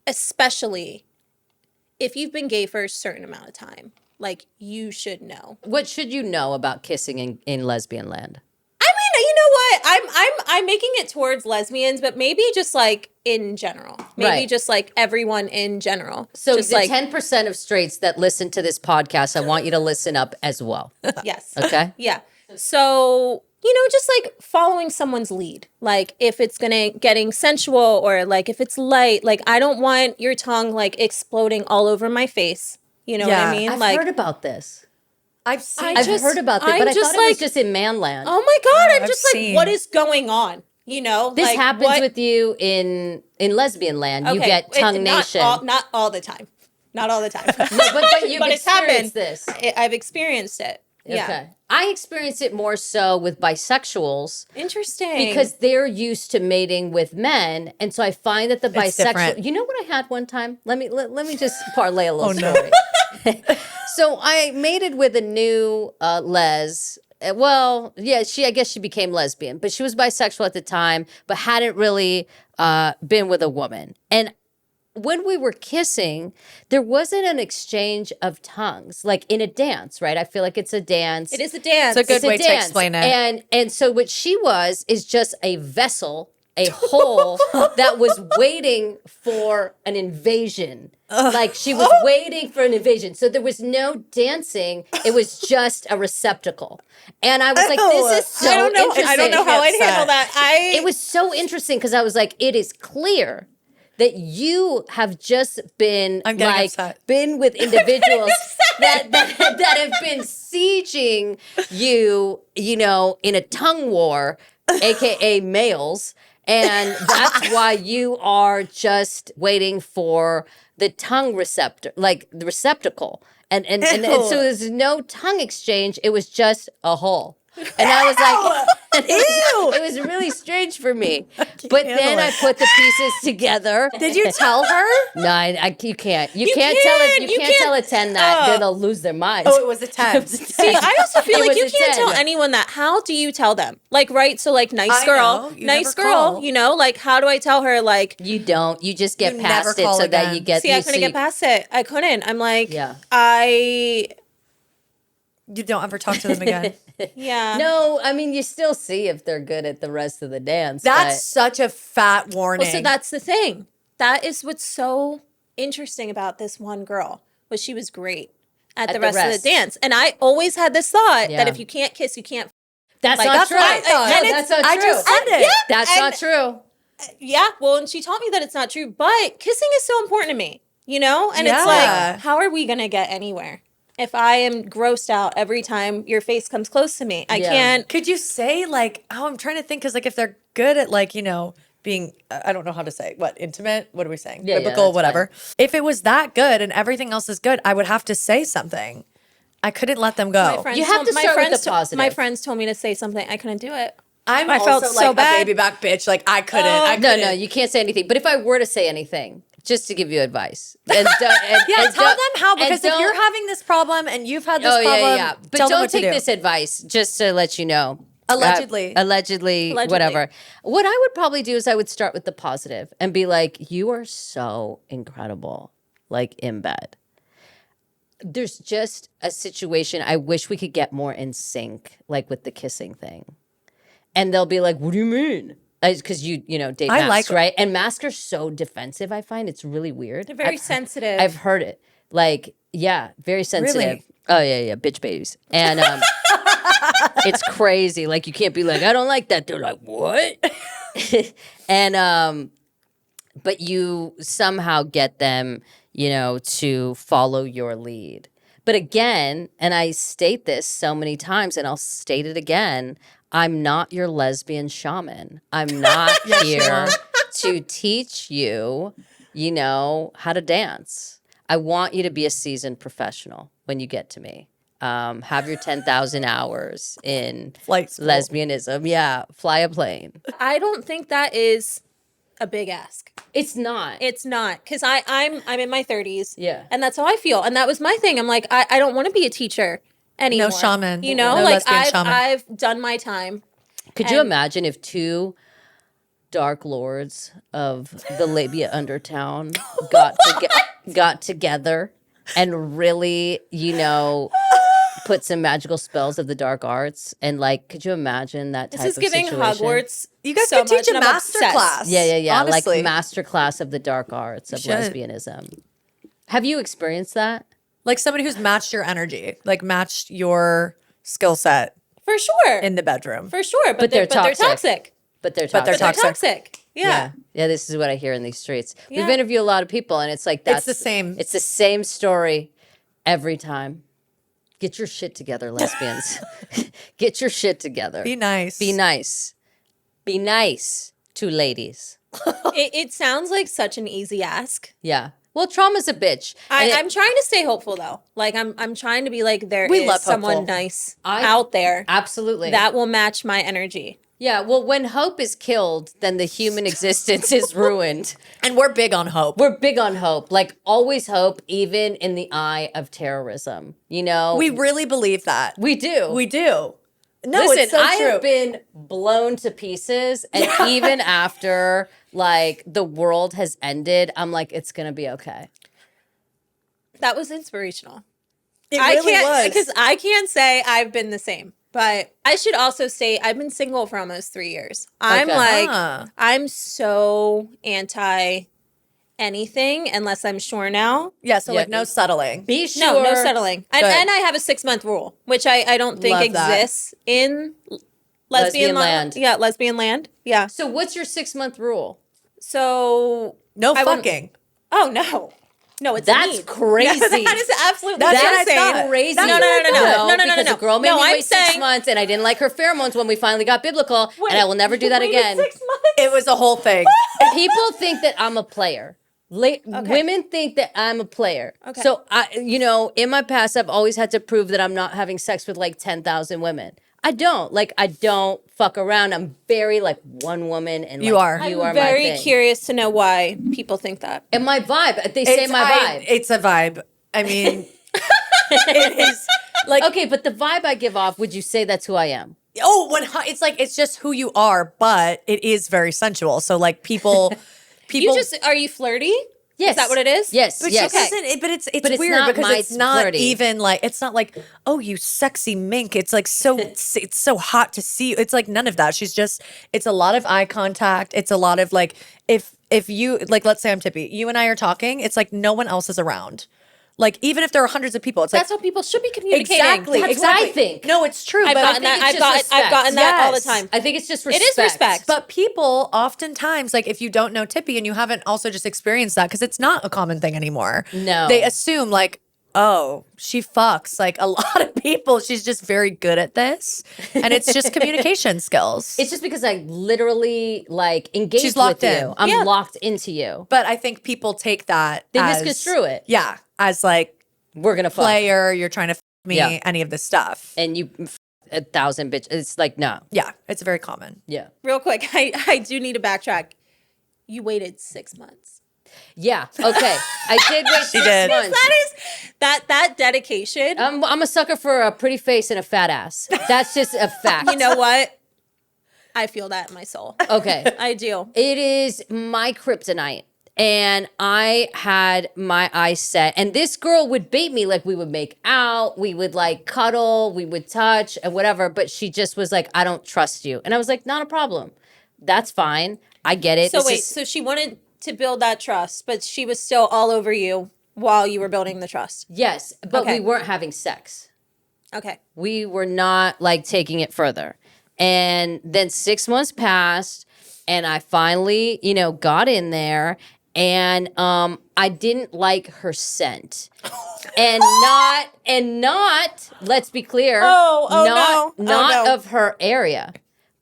especially if you've been gay for a certain amount of time, like you should know. What should you know about kissing in lesbian land? I mean, you know what? I'm making it towards lesbians, but maybe just like in general. Maybe Right. just like everyone in general. So just the like 10% of straights that listen to this podcast, I want you to listen up as well. yes. Okay? Yeah. So, just like following someone's lead. Like if it's getting sensual or like if it's light, like I don't want your tongue like exploding all over my face. You know what Yeah. I mean? I've like heard about this. I've seen. I've heard about this, but I just thought it was like- just in man land. oh my God, I'm I've just like, seen. what is going on? This like, happens what- with you in lesbian land. You Okay, get tongue not nation. not all the time. Not all the time. but you've but it's happened. experienced this. I've experienced it. Yeah. Okay. I experienced it more so with bisexuals Interesting. because they're used to mating with men, and so I find that the It's bisexual. different. You know what I had one time? Let me just parlay a little Oh, no. story. So I mated with a new les. Well, yeah, I guess she became lesbian, but she was bisexual at the time, but hadn't really been with a woman. And when we were kissing, there wasn't an exchange of tongues, like in a dance, right? I feel like it's a dance. it is a dance. It's a good It's a way to dance. explain it. And so what she was is just a vessel a hole that was waiting for an invasion. Like she was waiting for an invasion. So there was no dancing. It was just a receptacle. And I was like, this is so interesting. I don't know how I'd handle that. It was so interesting because I was like, it is clear that you have just been been with individuals that have been sieging you, you know, in a tongue war, aka males, and that's why you are just waiting for the tongue receptor, like the receptacle, and so there's no tongue exchange. It was just a hole. And I was like, it was really strange for me. But then I put the pieces together. Did you tell her? No, you can't. You can't tell a 10 that. Then they'll lose their minds. Oh, it was a 10. See, I also feel It like you was a can't 10. tell anyone that. How do you tell them? Like, right? So, like, nice I girl, know. You nice never girl, call. you know? Like, how do I tell her, like, You don't. You just get You past never it call so that again. you get. see, I couldn't get past it. I couldn't. I'm like, Yeah. You don't ever talk to them again. Yeah. No, I mean you still see if they're good at the rest of the dance. That's such a fat warning. Well, so that's the thing. That is what's so interesting about this one girl, was she was great at the rest of the dance. And I always had this thought Yeah. that if you can't kiss, you can't. That's Like, not that's true. what I thought. No, And that's not I true. just said it. That's not true. Yeah. Well, and she taught me that it's not true, but kissing is so important to me, you know? And it's Yeah. like, how are we going to get anywhere if I am grossed out every time your face comes close to me? I Yeah. can't. Could you say like, oh, I'm trying to think, because like if they're good at like, you know, being, I don't know how to say, what, intimate? What are we saying? Yeah, Biblical, that's whatever. If it was that good and everything else is good, I would have to say something. I couldn't let them go. My friends You have told- to my start with friends the positive. My friends told me to say something. I couldn't do it. I'm I also felt like so bad. a baby back bitch. Like I couldn't. Oh. I No, couldn't. no, you can't say anything. But if I were to say anything, just to give you advice, and Yeah, tell them how, because if don't- you're having this problem and you've had this Oh problem, yeah. But tell them don't what to take do. this advice. Just to let you know. Allegedly. Allegedly, whatever. What I would probably do is I would start with the positive and be like, you are so incredible, like in bed. There's just a situation I wish we could get more in sync, like with the kissing thing. And they'll be like, what do you mean? Because you know, date I masks, like- right? And masks are so defensive, I find. It's really weird. They're very sensitive. I've heard it. Like, yeah, very sensitive. Really? Oh, yeah, bitch babies. And it's crazy. Like, you can't be like, I don't like that. They're like, what? And, but you somehow get them, you know, to follow your lead. But again, and I state this so many times, and I'll state it again, I'm not your lesbian shaman. I'm not here to teach you, you know, how to dance. I want you to be a seasoned professional when you get to me. Have your 10,000 hours in Flight school. lesbianism. Yeah, fly a plane. I don't think that is a big ask. It's not. It's not, because I'm in my 30s. Yeah. And that's how I feel. And that was my thing. I'm like, I don't want to be a teacher anymore. shaman. You know, No like lesbian shaman. I've done my time. Could you And- imagine if two dark lords of the labia undertown got together and really, you know, put some magical spells of the dark arts, and like, could you imagine that type This is of giving situation? Hogwarts. You guys so could teach much, a and I'm master obsessed. class. Yeah. Honestly. Like master class of the dark arts of should. lesbianism. Have you experienced that? Like somebody who's matched your energy, like matched your skill set For sure. in the bedroom. For sure. But they're they're toxic. toxic. But they're But they're toxic. They're Toxic. toxic. Yeah. Yeah, this is what I hear in these streets. We've Yeah. interviewed a lot of people, and it's like that's the same. It's the same story every time. Get your shit together, lesbians. Get your shit together. Be nice. Be nice. Be nice to ladies. It sounds like such an easy ask. Yeah. Well, trauma's a bitch. And I'm trying to stay hopeful though. Like I'm trying to be like there We is love someone hopeful. nice I- out there absolutely that will match my energy. Yeah. Well, when hope is killed, then the human existence is ruined. And we're big on hope. We're big on hope. Like always hope, even in the eye of terrorism. You know, We really believe that. we do. We do. No, Listen, it's so I true. have been blown to pieces, and even after like the world has ended, I'm like, it's gonna be okay. That was inspirational. It I really can't was. because I can't say I've been the same. But I should also say I've been single for almost 3 years. I'm Okay. like, I'm so anti anything unless I'm sure now. Yeah, so Yeah. like no settling. Be sure. No settling. And, Good. and I have a 6-month rule, which I don't think Love that. exists in Lesbian lesbian land. Yeah, lesbian land. Yeah. So what's your 6-month rule? So No I wouldn't- fucking. Oh no. No, it's That's need. crazy. That is absolutely That's what I insane. thought. Crazy. That's No, what no, I no, no, thought. no, no, no, Because no. a girl made No, me I'm wait 6 saying- months, and I didn't like her pheromones when we finally got biblical, and I will never do that Waited again. 6 months. It was a whole thing. People think that I'm a player. Women think that I'm a player. Okay. So in my past, I've always had to prove that I'm not having sex with like 10,000 women. I don't. I don't fuck around. I'm very like one woman, and You are. I'm my very thing. curious to know why people think that. And my vibe. They say my vibe. It's a vibe. I mean, it is like Okay, but the vibe I give off, would you say that's who I am? it's like it's just who you are, but it is very sensual. So like people. Are you flirty? Yes. Is that what it is? Yes. But yes. she doesn't. But it's But it's weird not because my it's not flirty. even like it's not like, oh, you sexy mink. It's like so it's so hot to see you. It's like none of that. She's just it's a lot of eye contact. It's a lot of like if you like let's say I'm Tippy, you and I are talking. It's like no one else is around. Like even if there are hundreds of people, it's That's like how people should be communicating. exactly. That's what I think. No, it's true. I've but gotten that. it's I've just gotten that all the Yes. time. I think it's just It respect. is respect. But people oftentimes, like if you don't know Tippy and you haven't also just experienced that, because it's not a common thing anymore. No. They assume like, oh, she fucks. Like a lot of people, she's just very good at this. And it's just communication skills. It's just because I literally like engage She's locked with in. you. I'm Yeah. locked into you. But I think people take that They as, misconstrue it. Yeah. As like We're gonna fuck. player, you're trying to me, Yeah. any of this stuff. And you 1,000 bitch. It's like no. Yeah. It's very common. Yeah. Real quick, I do need to backtrack. You waited 6 months. Yeah. Okay. I did wait 6 did. months. That dedication. I'm a sucker for a pretty face and a fat ass. That's just a fact. You know what? I feel that in my soul. Okay. I do. It is my kryptonite. And I had my eyes set. And this girl would bait me. Like we would make out, we would like cuddle, we would touch and whatever. But she just was like, I don't trust you. And I was like, not a problem. That's fine. I get it. So This wait, is- so she wanted to build that trust, but she was still all over you while you were building the trust. yes, but Okay. we weren't having sex. Okay. We were not like taking it further. And then 6 months passed and I finally, got in there and I didn't like her scent. And not, let's be clear, no. not no. of her area,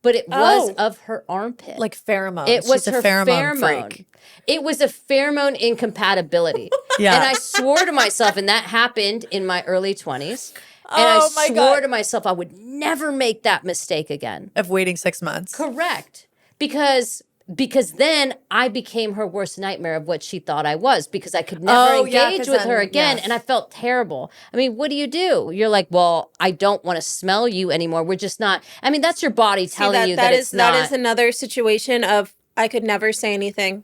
but it was Oh. of her armpit. Like pheromones. it was She's her a pheromone pheromone. freak. It was a pheromone incompatibility. Yeah. And I swore to myself, and that happened in my early 20s. And Oh I my swore God. to myself I would never make that mistake again. Of waiting 6 months. Correct. Because then I became her worst nightmare of what she thought I was because I could never Oh, yeah, engage 'cause with her then- again. yeah. And I felt terrible. I mean, what do? You're like, well, I don't want to smell you anymore. We're just not. I mean, that's your body telling you that it's not. that is another situation of I could never say anything.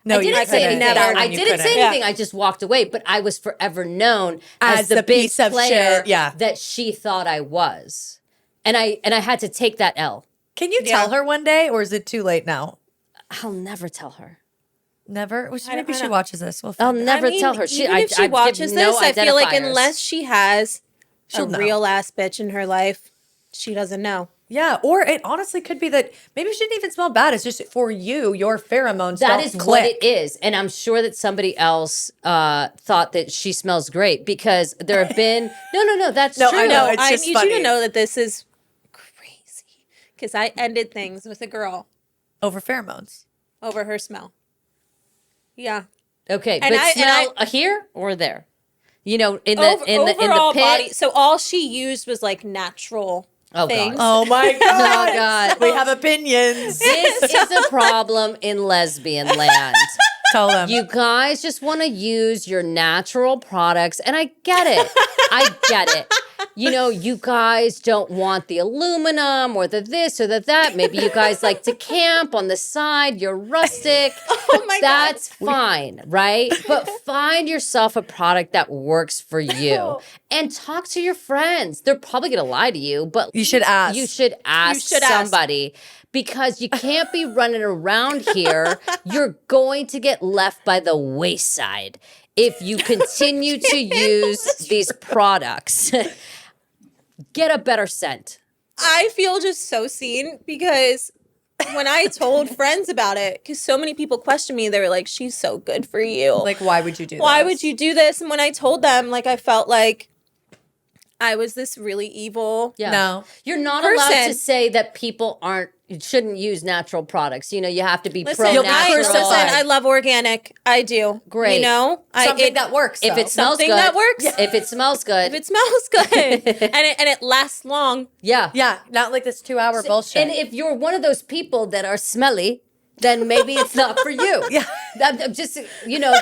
No, I didn't say anything. Never. I You didn't say couldn't. anything. I just walked away. But I was forever known as the big piece of player shit. Yeah. that she thought I was. And I had to take that L. Can you tell her one day, or is it too late now? I'll never tell her. Never. Well, maybe I she don't- watches this. We'll I'll find out. never tell her. Even if she give watches no this, I feel like identifiers. unless she has She'll a know. real ass bitch in her life, she doesn't know. Yeah, or it honestly could be that maybe she didn't even smell bad. It's just for you, your pheromones. That don't is click. what it is. And I'm sure that somebody else thought that she smells great because there have been no, that's No, true. I know, No, it's I just need you funny. to know that this is crazy because I ended things with a girl Over pheromones. over her smell. Yeah. Okay, And but I- smell here or there? In the Overall pit. body. So all she used was like natural Oh, God. things. Oh my god! Oh, God. we have opinions. This is a problem in lesbian land. Tell them. You guys just want to use your natural products, and I get it. I get it. you know, you guys don't want the aluminum or the this or the that. Maybe you guys like to camp on the side. You're rustic. Oh my God. That's fine, right? But find yourself a product that works for you and talk to your friends. They're probably going to lie to you, but You should ask. You should ask somebody because you can't be running around here. You're going to get left by the wayside if you continue to use these products. Get a better scent. I feel just so seen because when I told friends about it, because so many people questioned me, they were like, she's so good for you. Like, why would you do Why this? would you do this? And when I told them, like, I felt like I was this really evil. Yeah. No. You're not allowed to person. say that people shouldn't use natural products. You know, you have to be Listen, pro-natural. I love organic. I do. Great. You know? Something that works. If though. it smells Something good. that works. If it smells good. If it smells good and it lasts long. Yeah. Yeah, not like this 2-hour bullshit. And if you're one of those people that are smelly, then maybe it's not for you. Yeah. Just,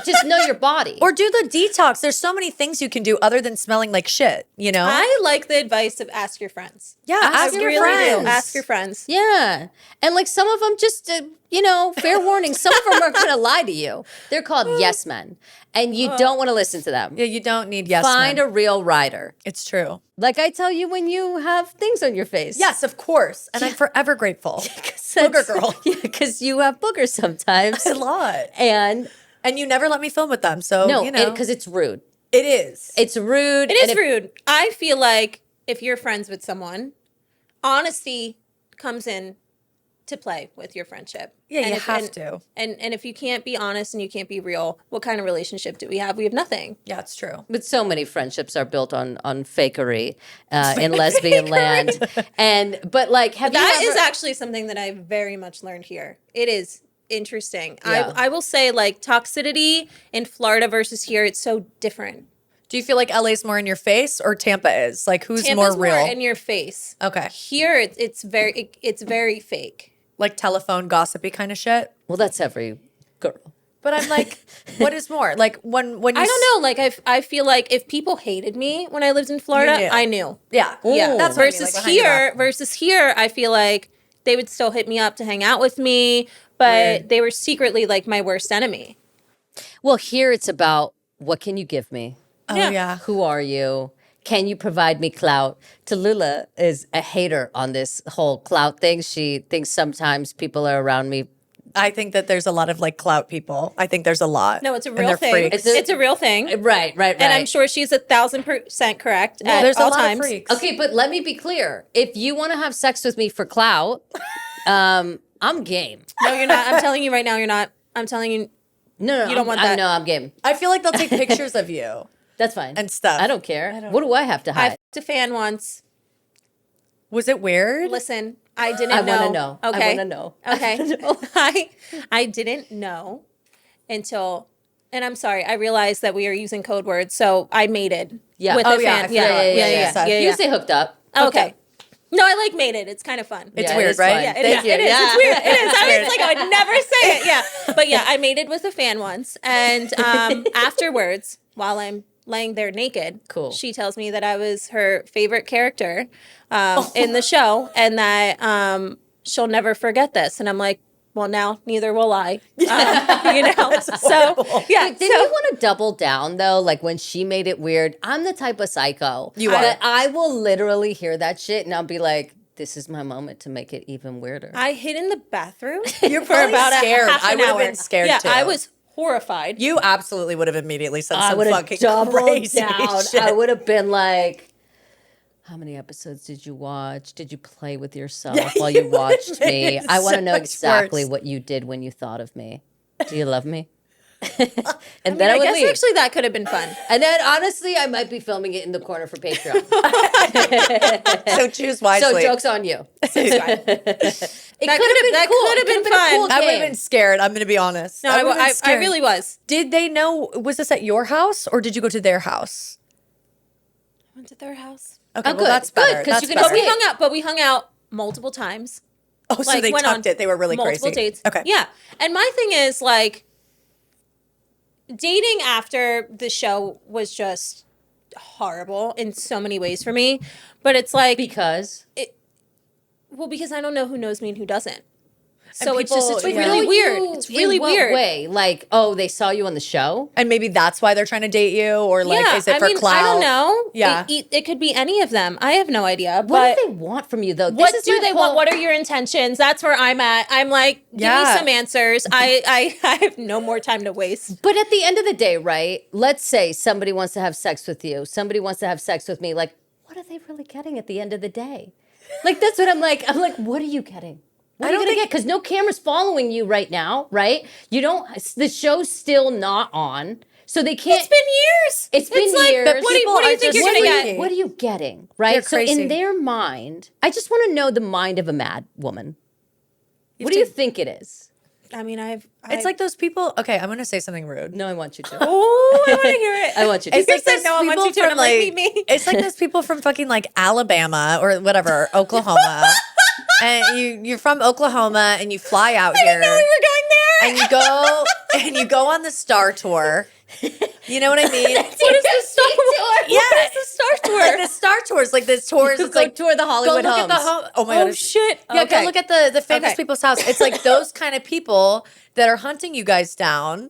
just know your body. or do the detox. There's so many things you can do other than smelling like shit, you know? I like the advice of ask your friends. yeah, ask ask your your friends. friends. Ask your friends. Yeah. And like some of them just, fair warning, some of them are going to lie to you. They're called yes men. And you don't want to listen to them. Yeah, you don't need yes Find men. a real rider. It's true. Like I tell you when you have things on your face. Yes, of course. And I'm forever grateful. Booger girl. Yeah, because you have boogers sometimes. A lot. And And you never let me film with them. So, no, you know. because it's rude. It is. It's rude. It is and rude. I feel like if you're friends with someone, honesty comes in to play with your friendship. Yeah, And you if- have and- to. And if you can't be honest and you can't be real, what kind of relationship do we have? We have nothing. Yeah, it's true. But so many friendships are built on fakery in lesbian land. But like, have That you is ever, actually something that I very much learned here. It is interesting. Yeah. I will say like toxicity in Florida versus here, it's so different. Do you feel like LA's more in your face or Tampa is? Like, who's Tampa's more real? in your face. Okay. Here it's very fake. Like telephone gossipy kind of shit? well, that's every girl. But I'm like, what is more? Like, when you... I don't know. Like I feel like if people hated me when I lived in Florida, knew. I knew. Yeah. Yeah. That's what I mean, versus like, behind your here, I feel like they would still hit me up to hang out with me, but Weird. they were secretly like my worst enemy. Well, here it's about what can you give me? Oh, Yeah. yeah. Who are you? Can you provide me clout? Tallulah is a hater on this whole clout thing. She thinks sometimes people are around me. I think that there's a lot of like clout people. I think there's a lot. No, it's a And real they're thing. freaks. It's a real thing. Right. And I'm sure she's 1,000% correct at there's all a lot times. of freaks. Okay, but let me be clear. If you want to have sex with me for clout, I'm game. No, you're not. I'm telling you right now, you're not. I'm telling you, No, You don't want that. No, I'm game. I feel like they'll take pictures of you. That's fine. And stuff. I don't care. What do I have to I hide? fucked a fan once. Was it weird? Listen, I didn't I know. want to know. Okay. I want to know. Okay. I didn't know until, and I'm sorry, I realized that we are using code words, so I mated Yeah. with Oh, the yeah, I fan. forgot. Yeah. You say hooked up. Okay. No, I like mated. It's kind of fun. It's Yeah, it weird, is right? fun. Yeah, it Thank is. you. It is. Yeah. It's weird. It is. I was like, I would never say it. Yeah. But yeah, I mated with a fan once. And afterwards, while I'm laying there naked, Cool. she tells me that I was her favorite character in the show and that she'll never forget this. And I'm like, well, now neither will I. So, yeah. Did you want to double down though? Like when she made it weird, I'm the type of psycho You are. that I will literally hear that shit and I'll be like, this is my moment to make it even weirder. I hid in the bathroom You're for probably about scared. a half I an would have hour. been scared yeah, too. I was horrified. You absolutely would have immediately said I some would have fucking doubled crazy down. shit. I would have been like, how many episodes did you watch? Did you play with yourself while you watched me? It's I want to so know much exactly worse. what you did when you thought of me. Do you love me? And I then I would guess leave. actually that could have been fun. And then honestly, I might be filming it in the corner for Patreon. So choose wisely. So joke's on you. It could have been That cool. could have It been could've a fun. cool I would have game. been scared. I'm going to be honest. No, would've been I scared. really was. Did they know? Was this at your house or did you go to their house? I went to their house. Okay, Oh, well, good. that's Good, better. 'cause That's you can better. But we hung out multiple times. Oh, so Like, they went tucked on it. They were really multiple crazy. dates. Okay. Yeah. And my thing is like dating after the show was just horrible in so many ways for me. But it's like, Because because I don't know who knows me and who doesn't. So it's people- just, Wait, it's know really know weird. you It's really in what weird. way? Like, oh, they saw you on the show? And maybe that's why they're trying to date you, or like, Yeah, is it for clout? I don't know. Yeah. It could be any of them. I have no idea. What But do they want from you, though? what This is do my they whole- want? What are your intentions? That's where I'm at. I'm like, give Yeah. me some answers. I have no more time to waste. But at the end of the day, right? Let's say somebody wants to have sex with you. Somebody wants to have sex with me. Like, what are they really getting at the end of the day? Like, that's what I'm like. I'm like, what are you getting? What are you don't gonna think- get? Because no camera's following you right now, right? You don't. The show's still not on, so they can't. It's been years. It's been like, years. What do you, People what do you are think just you're gonna freaky. get? What are you getting, right? They're So crazy. in their mind, I just want to know the mind of a mad woman. What do you think it is? I mean, It's like those people. Okay, I'm gonna say something rude. No, I want you to. oh, I want to hear it. I want you to. It's like said those no, I want people you to, and from I'm like, like, meet me. it's like those people from fucking like Alabama or whatever, Oklahoma. And you're from Oklahoma and you fly out I here didn't know we were going there. and you go on the Star Tour. You know what I mean? What is the Star Tour? Yeah. What is the Star Tour? Like the Star Tours, like this tours. It's Go like tour the go Hollywood look at the homes. home. Oh my Oh god! shit. Yeah, Okay. go look at the famous Okay. people's house. It's like those kind of people that are hunting you guys down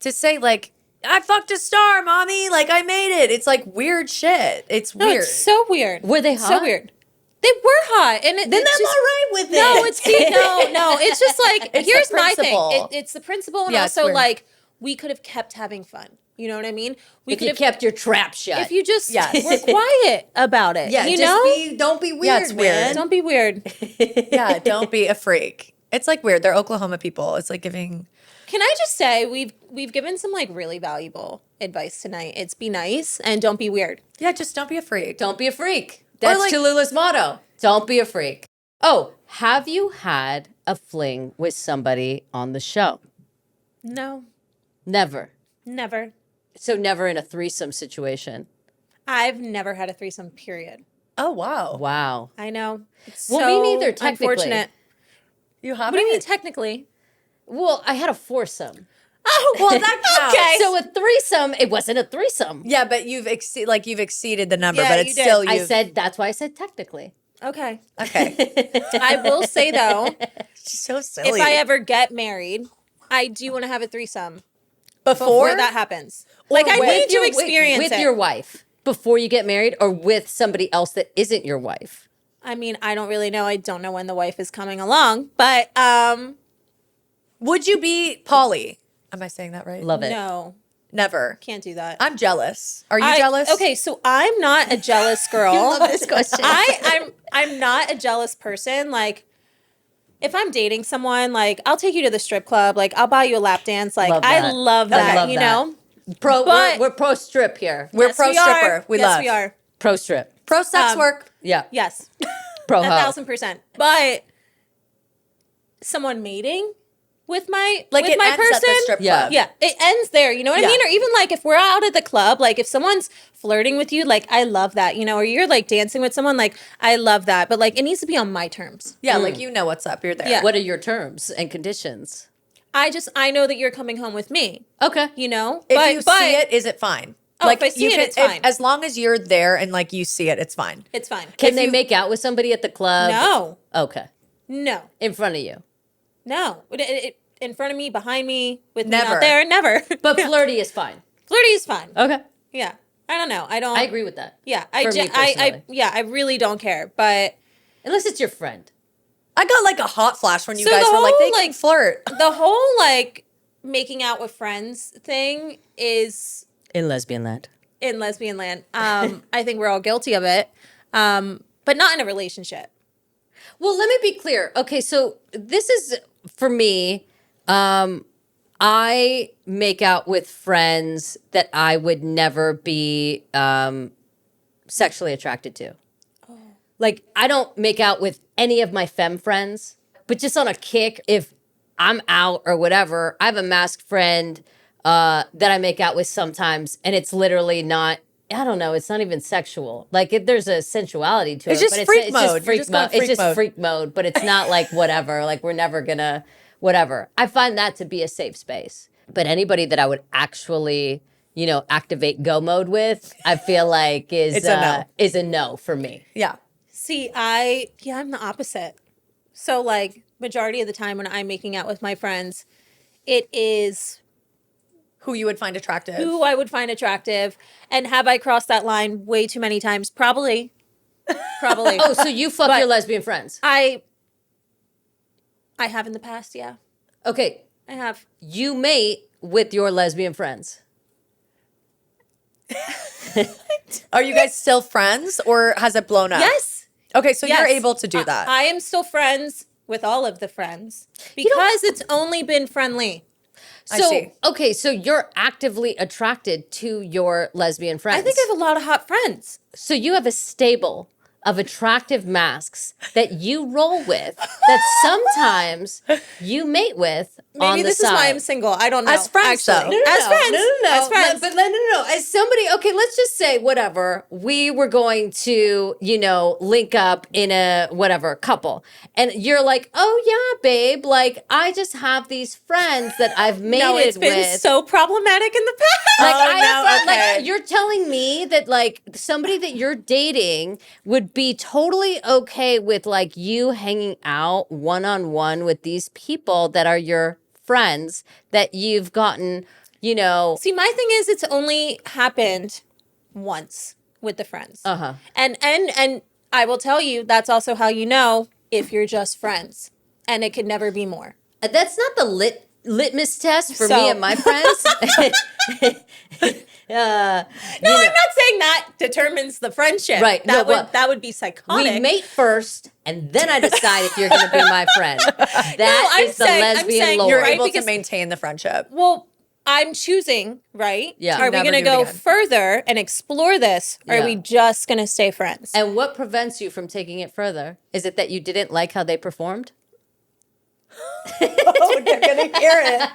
to say like, I fucked a star, mommy. Like I made it. It's like weird shit. It's No, weird. it's so weird. Were they So hot? weird. They were hot, and then it's I'm just, all right with it. No, it's no. It's just like It's here's the my thing. principle. It's the principle, and Yeah, it's also weird. like we could have kept having fun. You know what I mean? We If could you have kept your trap shut. if you just Yes. were quiet about it. yeah, you just know. don't be weird, Yeah, it's weird. man. Don't be weird. Yeah, don't be a freak. It's like weird. They're Oklahoma people. It's like giving. Can I just say we've given some like really valuable advice tonight. It's be nice and don't be weird. Yeah, just don't be a freak. Don't be a freak. That's like- Tallulah's motto. Don't be a freak. Oh, have you had a fling with somebody on the show? No, Never. never. So never in a threesome situation. I've never had a threesome. Period. Oh wow. Wow. I know. It's Well, me neither, technically. Unfortunate. You have What do you mean technically? Well, I had a foursome. Oh, Well, that counts. okay. So a threesome, it wasn't a threesome. Yeah, but you've exceeded the number, Yeah, but it's you did. still I you. said that's why I said technically. Okay. Okay. I will say though, She's so silly. if I ever get married, I do want to have a threesome before before that happens. Like I with need to your- experience with it. your wife before you get married, or with somebody else that isn't your wife. I mean, I don't really know. I don't know when the wife is coming along, but would you be Polly? Am I saying that right? Love it. no, Never. can't do that. I'm jealous. Are you jealous? Okay, so I'm not a jealous girl. love this question. I'm not a jealous person. Like, if I'm dating someone, like I'll take you to the strip club. Like I'll buy you a lap dance. Like Love I that. love that. love you that. know. Pro, But- we're pro strip here. We're Yes, pro we are. stripper. We yes, love. we are. Pro strip. Pro sex work. Yeah. Yes, Pro a ho. 1,000%. But someone mating with my Like with it my ends person, at the strip Yeah. club. yeah, it ends there. You know what Yeah. I mean? Or even like if we're out at the club, like if someone's flirting with you, like I love that, you know, or you're like dancing with someone, like I love that. But like it needs to be on my terms. Yeah, like you know what's up. You're there. Yeah. What are your terms and conditions? I know that you're coming home with me, Okay. you know? If you see it, is it fine? Oh, if I see it, it's fine. As long as you're there and like you see it, it's fine. It's fine. Can If they you- make out with somebody at the club? No. Okay. No. In front of you. No. In front of me, behind me, with me Never. out there, never. But flirty is fine. Flirty is fine. Okay. Yeah. I don't know. I don't I agree with that. Yeah. For me personally. I really don't care. But Unless it's your friend. I got like a hot flash when you So guys the were like, whole, they can like- flirt. the whole like making out with friends thing is In lesbian land. in lesbian land. I think we're all guilty of it. But not in a relationship. Well, let me be clear. Okay, so this is for me. I make out with friends that I would never be sexually attracted to. Like, I don't make out with any of my femme friends, but just on a kick, if I'm out or whatever, I have a masked friend that I make out with sometimes, and it's literally not. I don't know. It's not even sexual. Like there's a sensuality to It's it. just but freak it's mode. just You're freak just going mode. It's freak just mode. freak mode. But it's not like whatever. Like we're never gonna whatever. I find that to be a safe space. But anybody that I would actually activate go mode with, I feel like It's a no. is a no for me. Yeah. See, I'm the opposite. So like majority of the time when I'm making out with my friends, it is Who you would find attractive. who I would find attractive. And have I crossed that line way too many times? Probably. Oh, so you fuck But- your lesbian friends? I have in the past, yeah. Okay, I have. you mate with your lesbian friends. Are you guys still friends or has it blown up? Yes. Okay, so you're Yes. able to do that. I am still friends with all of the friends because it's only been friendly. I So see. okay, so you're actively attracted to your lesbian friends. I think I have a lot of hot friends. So you have a stable of attractive masks that you roll with that sometimes you mate with on Maybe the this side. is why I'm single. I don't know. As friends, actually. though. As friends. As friends. But no. As somebody, okay, let's just say whatever. We were going to, link up in a whatever couple. And you're like, oh yeah, babe, like I just have these friends that I've mated No, it's been with. so problematic in the past. Like, Oh, no, okay. like you're telling me that like somebody that you're dating would be totally okay with like you hanging out one-on-one with these people that are your friends that you've gotten, See, my thing is it's only happened once with the friends. Uh-huh. And I will tell you that's also how you know if you're just friends. And it could never be more. That's not the litmus test for So- me and my friends. No, I'm not saying that determines the friendship. Right, no, well, That would be psychotic. we mate first, and then I decide if you're going to be my friend. That I'm is the saying- I'm lesbian saying lore. You're right, able because- to maintain the friendship. Well, I'm choosing, right? Yeah. Are we Never going to do it go again. further and explore this? Or Yeah. are we just going to stay friends? And what prevents you from taking it further? Is it that you didn't like how they performed? Oh, they're gonna hear it.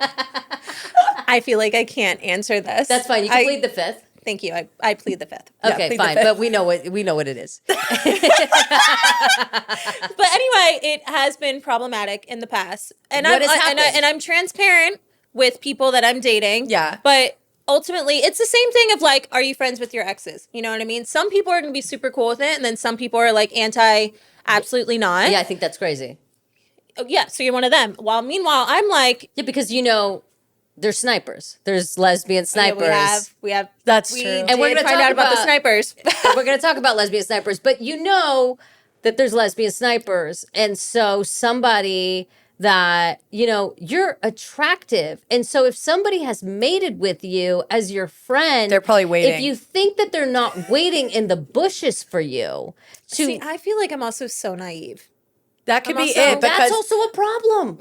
I feel like I can't answer this. That's fine. You can plead the fifth. Thank you. I plead the fifth. Okay, plead the fine. fifth. But we know what it is. But anyway, it has been problematic in the past, and What has and happened? I'm transparent with people that I'm dating. Yeah. But ultimately, it's the same thing of like, are you friends with your exes? You know what I mean? Some people are going to be super cool with it, and then some people are like anti, absolutely not. Yeah, I think that's crazy. Oh, yeah. So you're one of them. While meanwhile, I'm like, Yeah, because there's snipers. There's lesbian yeah, snipers. we have. That's we true. Did And we're gonna find talk out about the about- snipers. We're going to talk about lesbian snipers, but you know that there's lesbian snipers. And so somebody that, you're attractive. And so if somebody has mated with you as your friend, They're probably waiting. If you think that they're not waiting in the bushes for you to See, I feel like I'm also so naive. That could I'm be also- it that's because also a problem.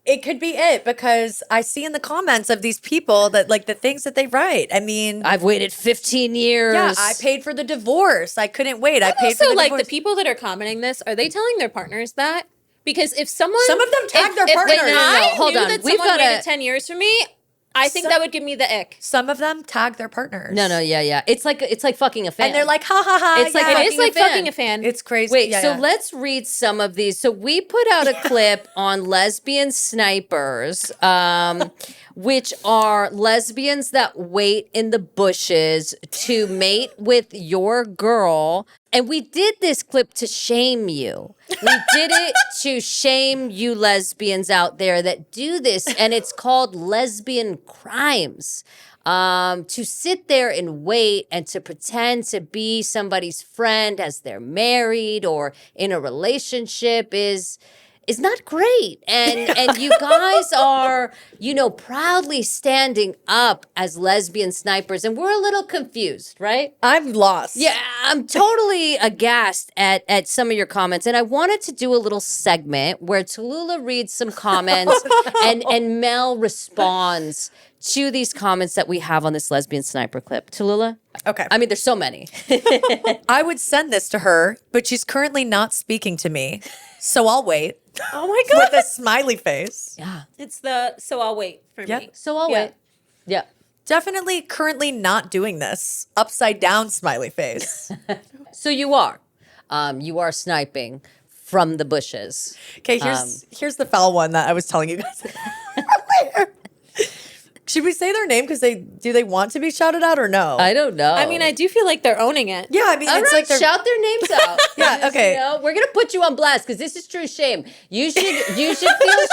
it could be it because I see in the comments of these people that like the things that they write. I mean, I've waited 15 years. yeah, I paid for the divorce. I couldn't wait. I paid for Also, the like divorce. the people that are commenting this, are they telling their partners that? Because if someone, Some of them tag their if partners. I No, no, no, hold knew on. that We've someone gotta- waited 10 years for me, I think that would give me the ick. Some of them tag their partners. No, yeah. It's like fucking a fan. And they're like, ha ha ha. It's like yeah. fucking It is like a fan. fucking a fan. It's crazy. Wait, Yeah, so yeah. let's read some of these. So we put out a clip on lesbian snipers, which are lesbians that wait in the bushes to mate with your girl. And we did this clip to shame you. We did it to shame you lesbians out there that do this. And it's called lesbian crimes. To sit there and wait and to pretend to be somebody's friend as they're married or in a relationship is not great. And you guys are, proudly standing up as lesbian snipers. And we're a little confused, right? I'm lost. Yeah, I'm totally aghast at some of your comments. And I wanted to do a little segment where Tallulah reads some comments and Mel responds to these comments that we have on this lesbian sniper clip. Tallulah? Okay. I mean, there's so many. I would send this to her, but she's currently not speaking to me. So I'll wait. Oh my God. With a smiley face. Yeah. It's so I'll wait for Yep. me. So I'll Yeah. wait. Yeah. Definitely currently not doing this. Upside down smiley face. So you are. You are sniping from the bushes. Okay, here's the foul one that I was telling you guys. Should we say their name because do they want to be shouted out or no? I don't know. I mean, I do feel like they're owning it. Yeah, I mean, All it's right, like they're shout their names out. Yeah, Just, okay. You know, we're gonna put you on blast because this is true shame. You should feel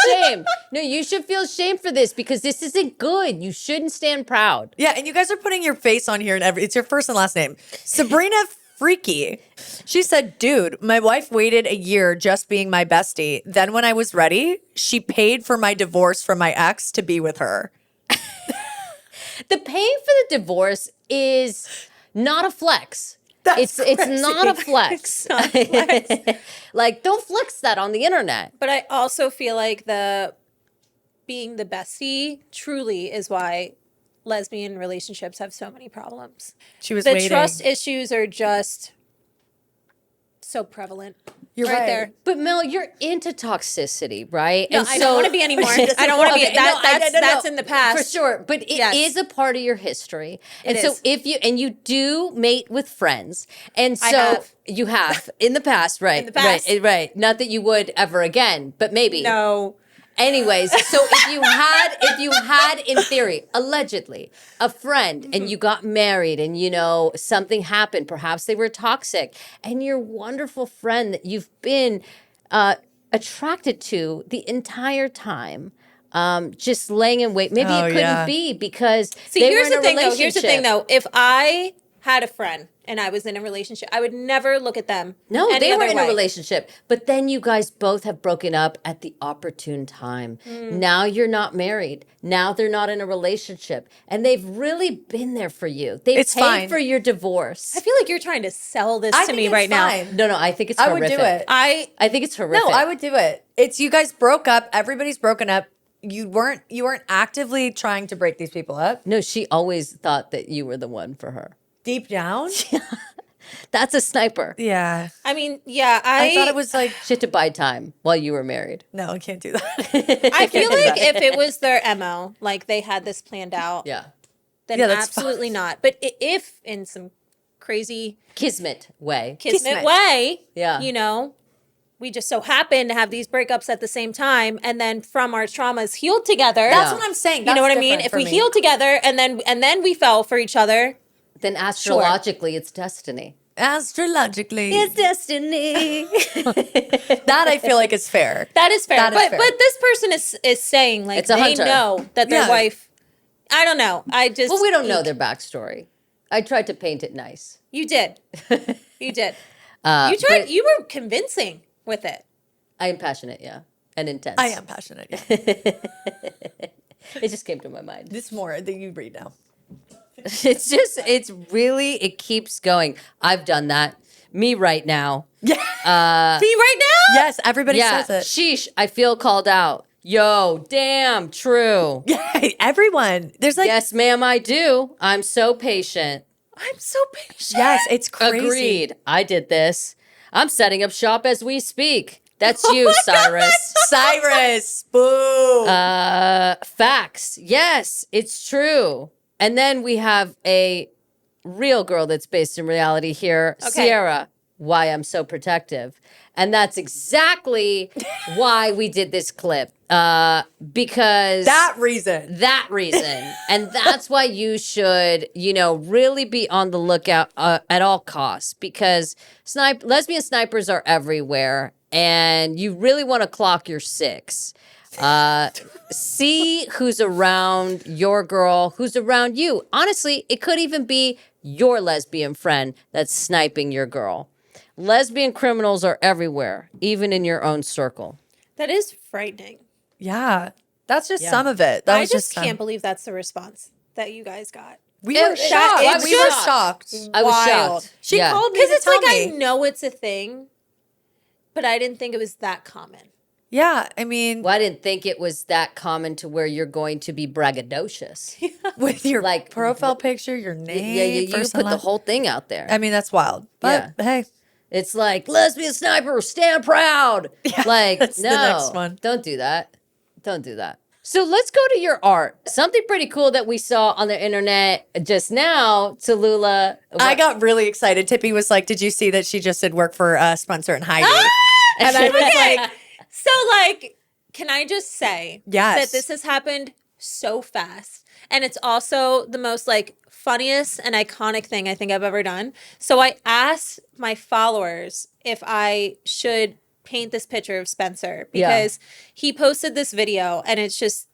shame. No, you should feel shame for this because this isn't good. You shouldn't stand proud. Yeah, and you guys are putting your face on here and it's your first and last name. Sabrina Freaky. She said, dude, my wife waited a year just being my bestie. Then when I was ready, she paid for my divorce from my ex to be with her. The paying for the divorce is not a flex. That's it's crazy. not a flex. It's not a flex. Like, don't flex that on the internet. But I also feel like being the bestie truly is why lesbian relationships have so many problems. She was The waiting. trust issues are just so prevalent. You're right right. there. But Mel, you're into toxicity, right? No, I don't want to be anymore. I don't want to be. Okay, no, That's in the past. For sure, but it is Yes. a part of your history. And It so is. if you do mate with friends, and so I have. you have in the past, right? In the past. Right. Not that you would ever again, but maybe. No. Anyways, so if you had in theory, allegedly, a friend and you got married and something happened, perhaps they were toxic, and your wonderful friend that you've been attracted to the entire time, just laying in wait. Maybe Oh, it couldn't yeah. be because See, they here's were in the a thing, though. Here's the thing, relationship. though. If I had a friend and I was in a relationship, I would never look at them. No, any they were other in way. a relationship. But then you guys both have broken up at the opportune time. Now you're not married. Now they're not in a relationship. And they've really been there for you. They've It's paid fine. for your divorce. I feel like you're trying to sell this I to think me it's right now. fine. No, I think it's I horrific. would do it. I think it's horrific. No, I would do it. It's you guys broke up. Everybody's broken up. You weren't actively trying to break these people up. No, she always thought that you were the one for her. Deep down? That's a sniper. Yeah. mean, yeah, I thought it was like, She had to buy time while you were married. no, I can't do that. I feel do like that. if it was their MO, like they had this planned out, Yeah. then Yeah, that's absolutely not. But if in some crazy Kismet way. kismet Kismet. way, Yeah. we just so happen to have these breakups at the same time, and then from our traumas healed together. That's Yeah. what I'm saying. You know That's what I mean? different If for we me. healed together and then we fell for each other, Then astrologically, it's destiny. Astrologically. destiny. That I feel like is fair. that is fair. That is but fair. but this person is saying like It's a they hunter. know that their Yeah. wife. I don't know. I just Well, we don't know their backstory. I tried to paint it nice. You did. You did. Uh, You tried. but You were convincing with it. I am passionate, yeah, and intense. I am passionate. Yeah. It just came to my mind. This more that you read now. It keeps going. I've done that. Me right now. Yeah. Me right now? Yes, everybody Yeah. says it. Sheesh, I feel called out. Yo, damn, true. Yeah, everyone. There's like, Yes, ma'am, I do. I'm so patient. I'm so patient. yes, it's crazy. Agreed. I did this. I'm setting up shop as we speak. That's you, Cyrus. Cyrus. Boo. Facts. Yes, it's true. And then we have a real girl that's based in reality here, Sierra. Why I'm so protective. And that's exactly why we did this clip. Because that reason. And that's why you should, really be on the lookout at all costs, because lesbian snipers are everywhere, and you really want to clock your six. See who's around your girl, who's around you. Honestly, it could even be your lesbian friend that's sniping your girl. Lesbian criminals are everywhere, even in your own circle. That is frightening. Yeah. That's just some of it. That I was just some. can't believe that's the response that you guys got. We were shocked. it's We were just shocked. I was Wild. shocked. She Yeah. called me Because to it's tell like I me. know it's a thing, but I didn't think it was that common. Yeah, I mean, Well, I didn't think it was that common to where you're going to be braggadocious. with your like, profile picture, your name, Yeah, you first put and the last- whole thing out there. I mean, that's wild. But hey, It's like, lesbian sniper, stand proud. Like, that's the no, next one. Don't do that. Don't do that. So let's go to your art. Something pretty cool that we saw on the internet just now, Tallulah. I got really excited. Tippy was like, "Did you see that she just did work for Spencer and Heidi?" And I was like, So, like, can I just say Yes. that this has happened so fast. And it's also the most like funniest and iconic thing I think I've ever done. So I asked my followers if I should paint this picture of Spencer because he posted this video and it's just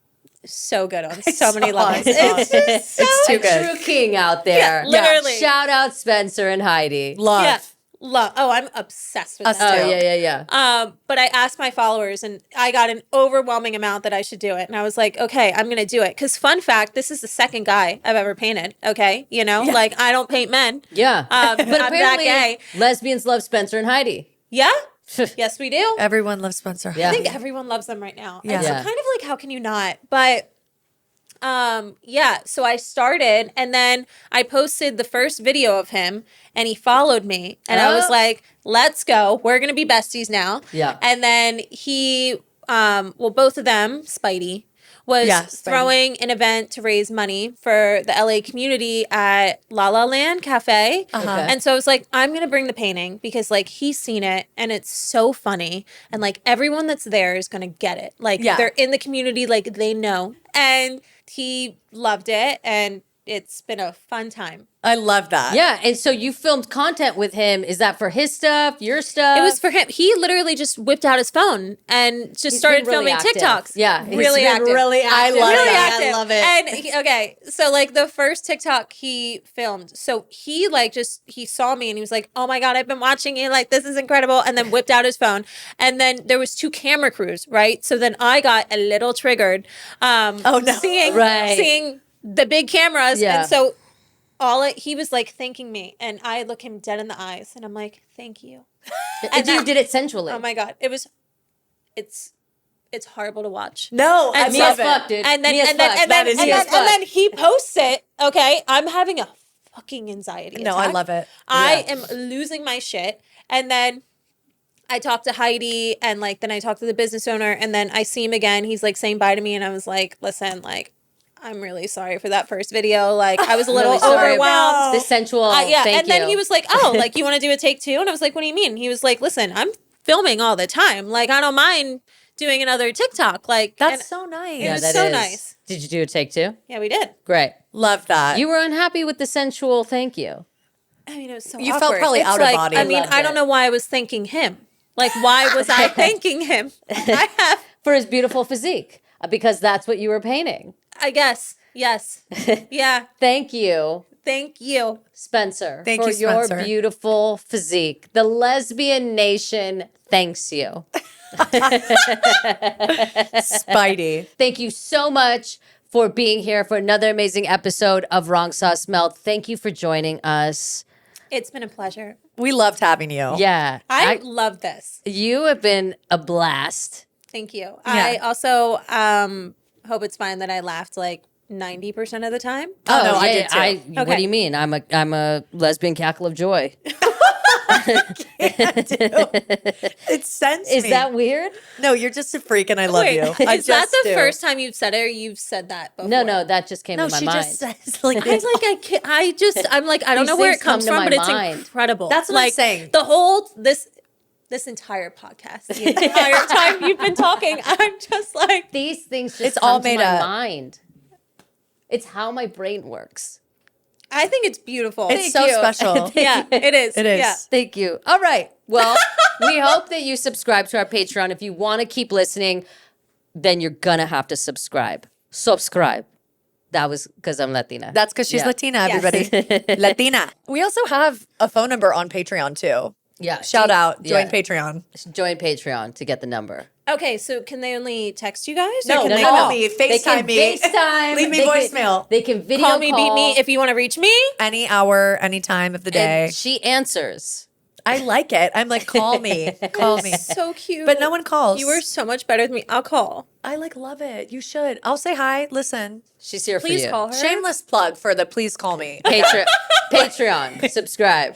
so good on so many levels. It's just so It's too good. True king out there. Yeah, literally. Shout out Spencer and Heidi. Love. Yeah. Love. Oh, I'm obsessed with Us that. too. Oh, yeah. But I asked my followers and I got an overwhelming amount that I should do it. And I was like, okay, I'm going to do it. Because fun fact, this is the second guy I've ever painted. Okay. You know, like I don't paint men. Yeah. But But I'm that apparently, gay. lesbians love Spencer and Heidi. Yeah. Yes, we do. Everyone loves Spencer. Yeah. I think everyone loves them right now. Yeah. And so Yeah. kind of like, how can you not? But yeah, so I started and then I posted the first video of him and he followed me and I was Oh. like, let's go. We're going to be besties now. Yeah. And then he, well, both of them, Spidey, was Yeah, Spidey. throwing an event to raise money for the LA community at La La Land Cafe. Okay. And so I was like, I'm going to bring the painting because like he's seen it and it's so funny. And like everyone that's there is going to get it. Like Yeah. they're in the community, like they know. And he loved it and it's been a fun time. I love that. Yeah. And so you filmed content with him. Is that for his stuff, your stuff? It was for him. He literally just whipped out his phone and just He's started been really filming active. TikToks. Yeah, he's really been active. really I active. love Really that. active. I love it. And okay, so like the first TikTok he filmed, so he like just he saw me and he was like, "Oh my god, I've been watching you. Like this is incredible." And then whipped out his phone. And then there was 2 camera crews, right? So then I got a little triggered. Oh, no. Seeing the big cameras, Yeah. and so he was like thanking me, and I look him dead in the eyes, and I'm like, "Thank you." And you did it sensually. Oh my god, it's horrible to watch. No, I And Me so- as love fuck, it. dude. And then Me as and then fuck. and That then is and me then, as and fuck. then he posts it. Okay, I'm having a fucking anxiety No, I attack. love it. I Yeah. am losing my shit. And then I talked to Heidi, and like then I talked to the business owner, and then I see him again. He's like saying bye to me, and I was like, "Listen, like, I'm really sorry for that first video. Like, I was a little Really sorry about overwhelmed." the sensual. Yeah, thank and then you. he was like, "Oh, like you want to do a take 2?" And I was like, "What do you mean?" He was like, "Listen, I'm filming all the time. Like, I don't mind doing another TikTok. Like, That's and- so nice. Yeah, was that so is. nice. Did you do a take 2? yeah, we did. Great. Love that. You were unhappy with the sensual thank you. I mean, it was so You awkward. felt probably It's out of like, body. I mean, Loved I don't it. know why I was thanking him. Like, why was I thanking him? For his beautiful physique. Because that's what you were painting. I guess. Yes. Yeah. Thank you, Thank you. Spencer, Thank for you, your Spencer. beautiful physique. The lesbian nation thanks you. Spidey. Thank you so much for being here for another amazing episode of Wrong Sauce Melt. Thank you for joining us. It's been a pleasure. We loved having you. Yeah. I love this. You have been a blast. Thank you. I also hope it's fine that I laughed like 90% of the time. Oh, no, I did too. What Okay. do you mean? I'm a lesbian cackle of joy. It sends Is me. that weird? No, you're just a freak and I love you. I is that just the do. first time you've said it or you've said that before? No, that just came No, to my she mind. just says like I was like, I'm like, I don't These know where things it comes come to from, my but it's mind. incredible. That's what I'm like, saying. The whole, this entire podcast, the entire time you've been talking, I'm just like, These things just It's come all to made my up. mind. It's how my brain works. I think it's beautiful. It's so you. special. yeah, it is. It is. Yeah. Thank you. All right. Well, we hope that you subscribe to our Patreon. If you want to keep listening, then you're going to have to subscribe. Subscribe. That was because I'm Latina. That's because she's Yeah. Latina, Yes. everybody. Latina. We also have a phone number on Patreon too. Yeah. Shout out. Join Yeah. Patreon. Join Patreon to get the number. Okay, so can they only text you guys? No, or can no, they no. call? me, They can FaceTime me. FaceTime. Leave me They can- voicemail. They can video Call me, beat me if you want to reach me. Any hour, any time of the day. And she answers. I like it. I'm like, call me. Call me. So cute. But no one calls. You were so much better than me. I'll call. I like love it. You should. I'll say hi. Listen. She's here Please for you. call her. Shameless plug for the please call me. Patreon. Subscribe.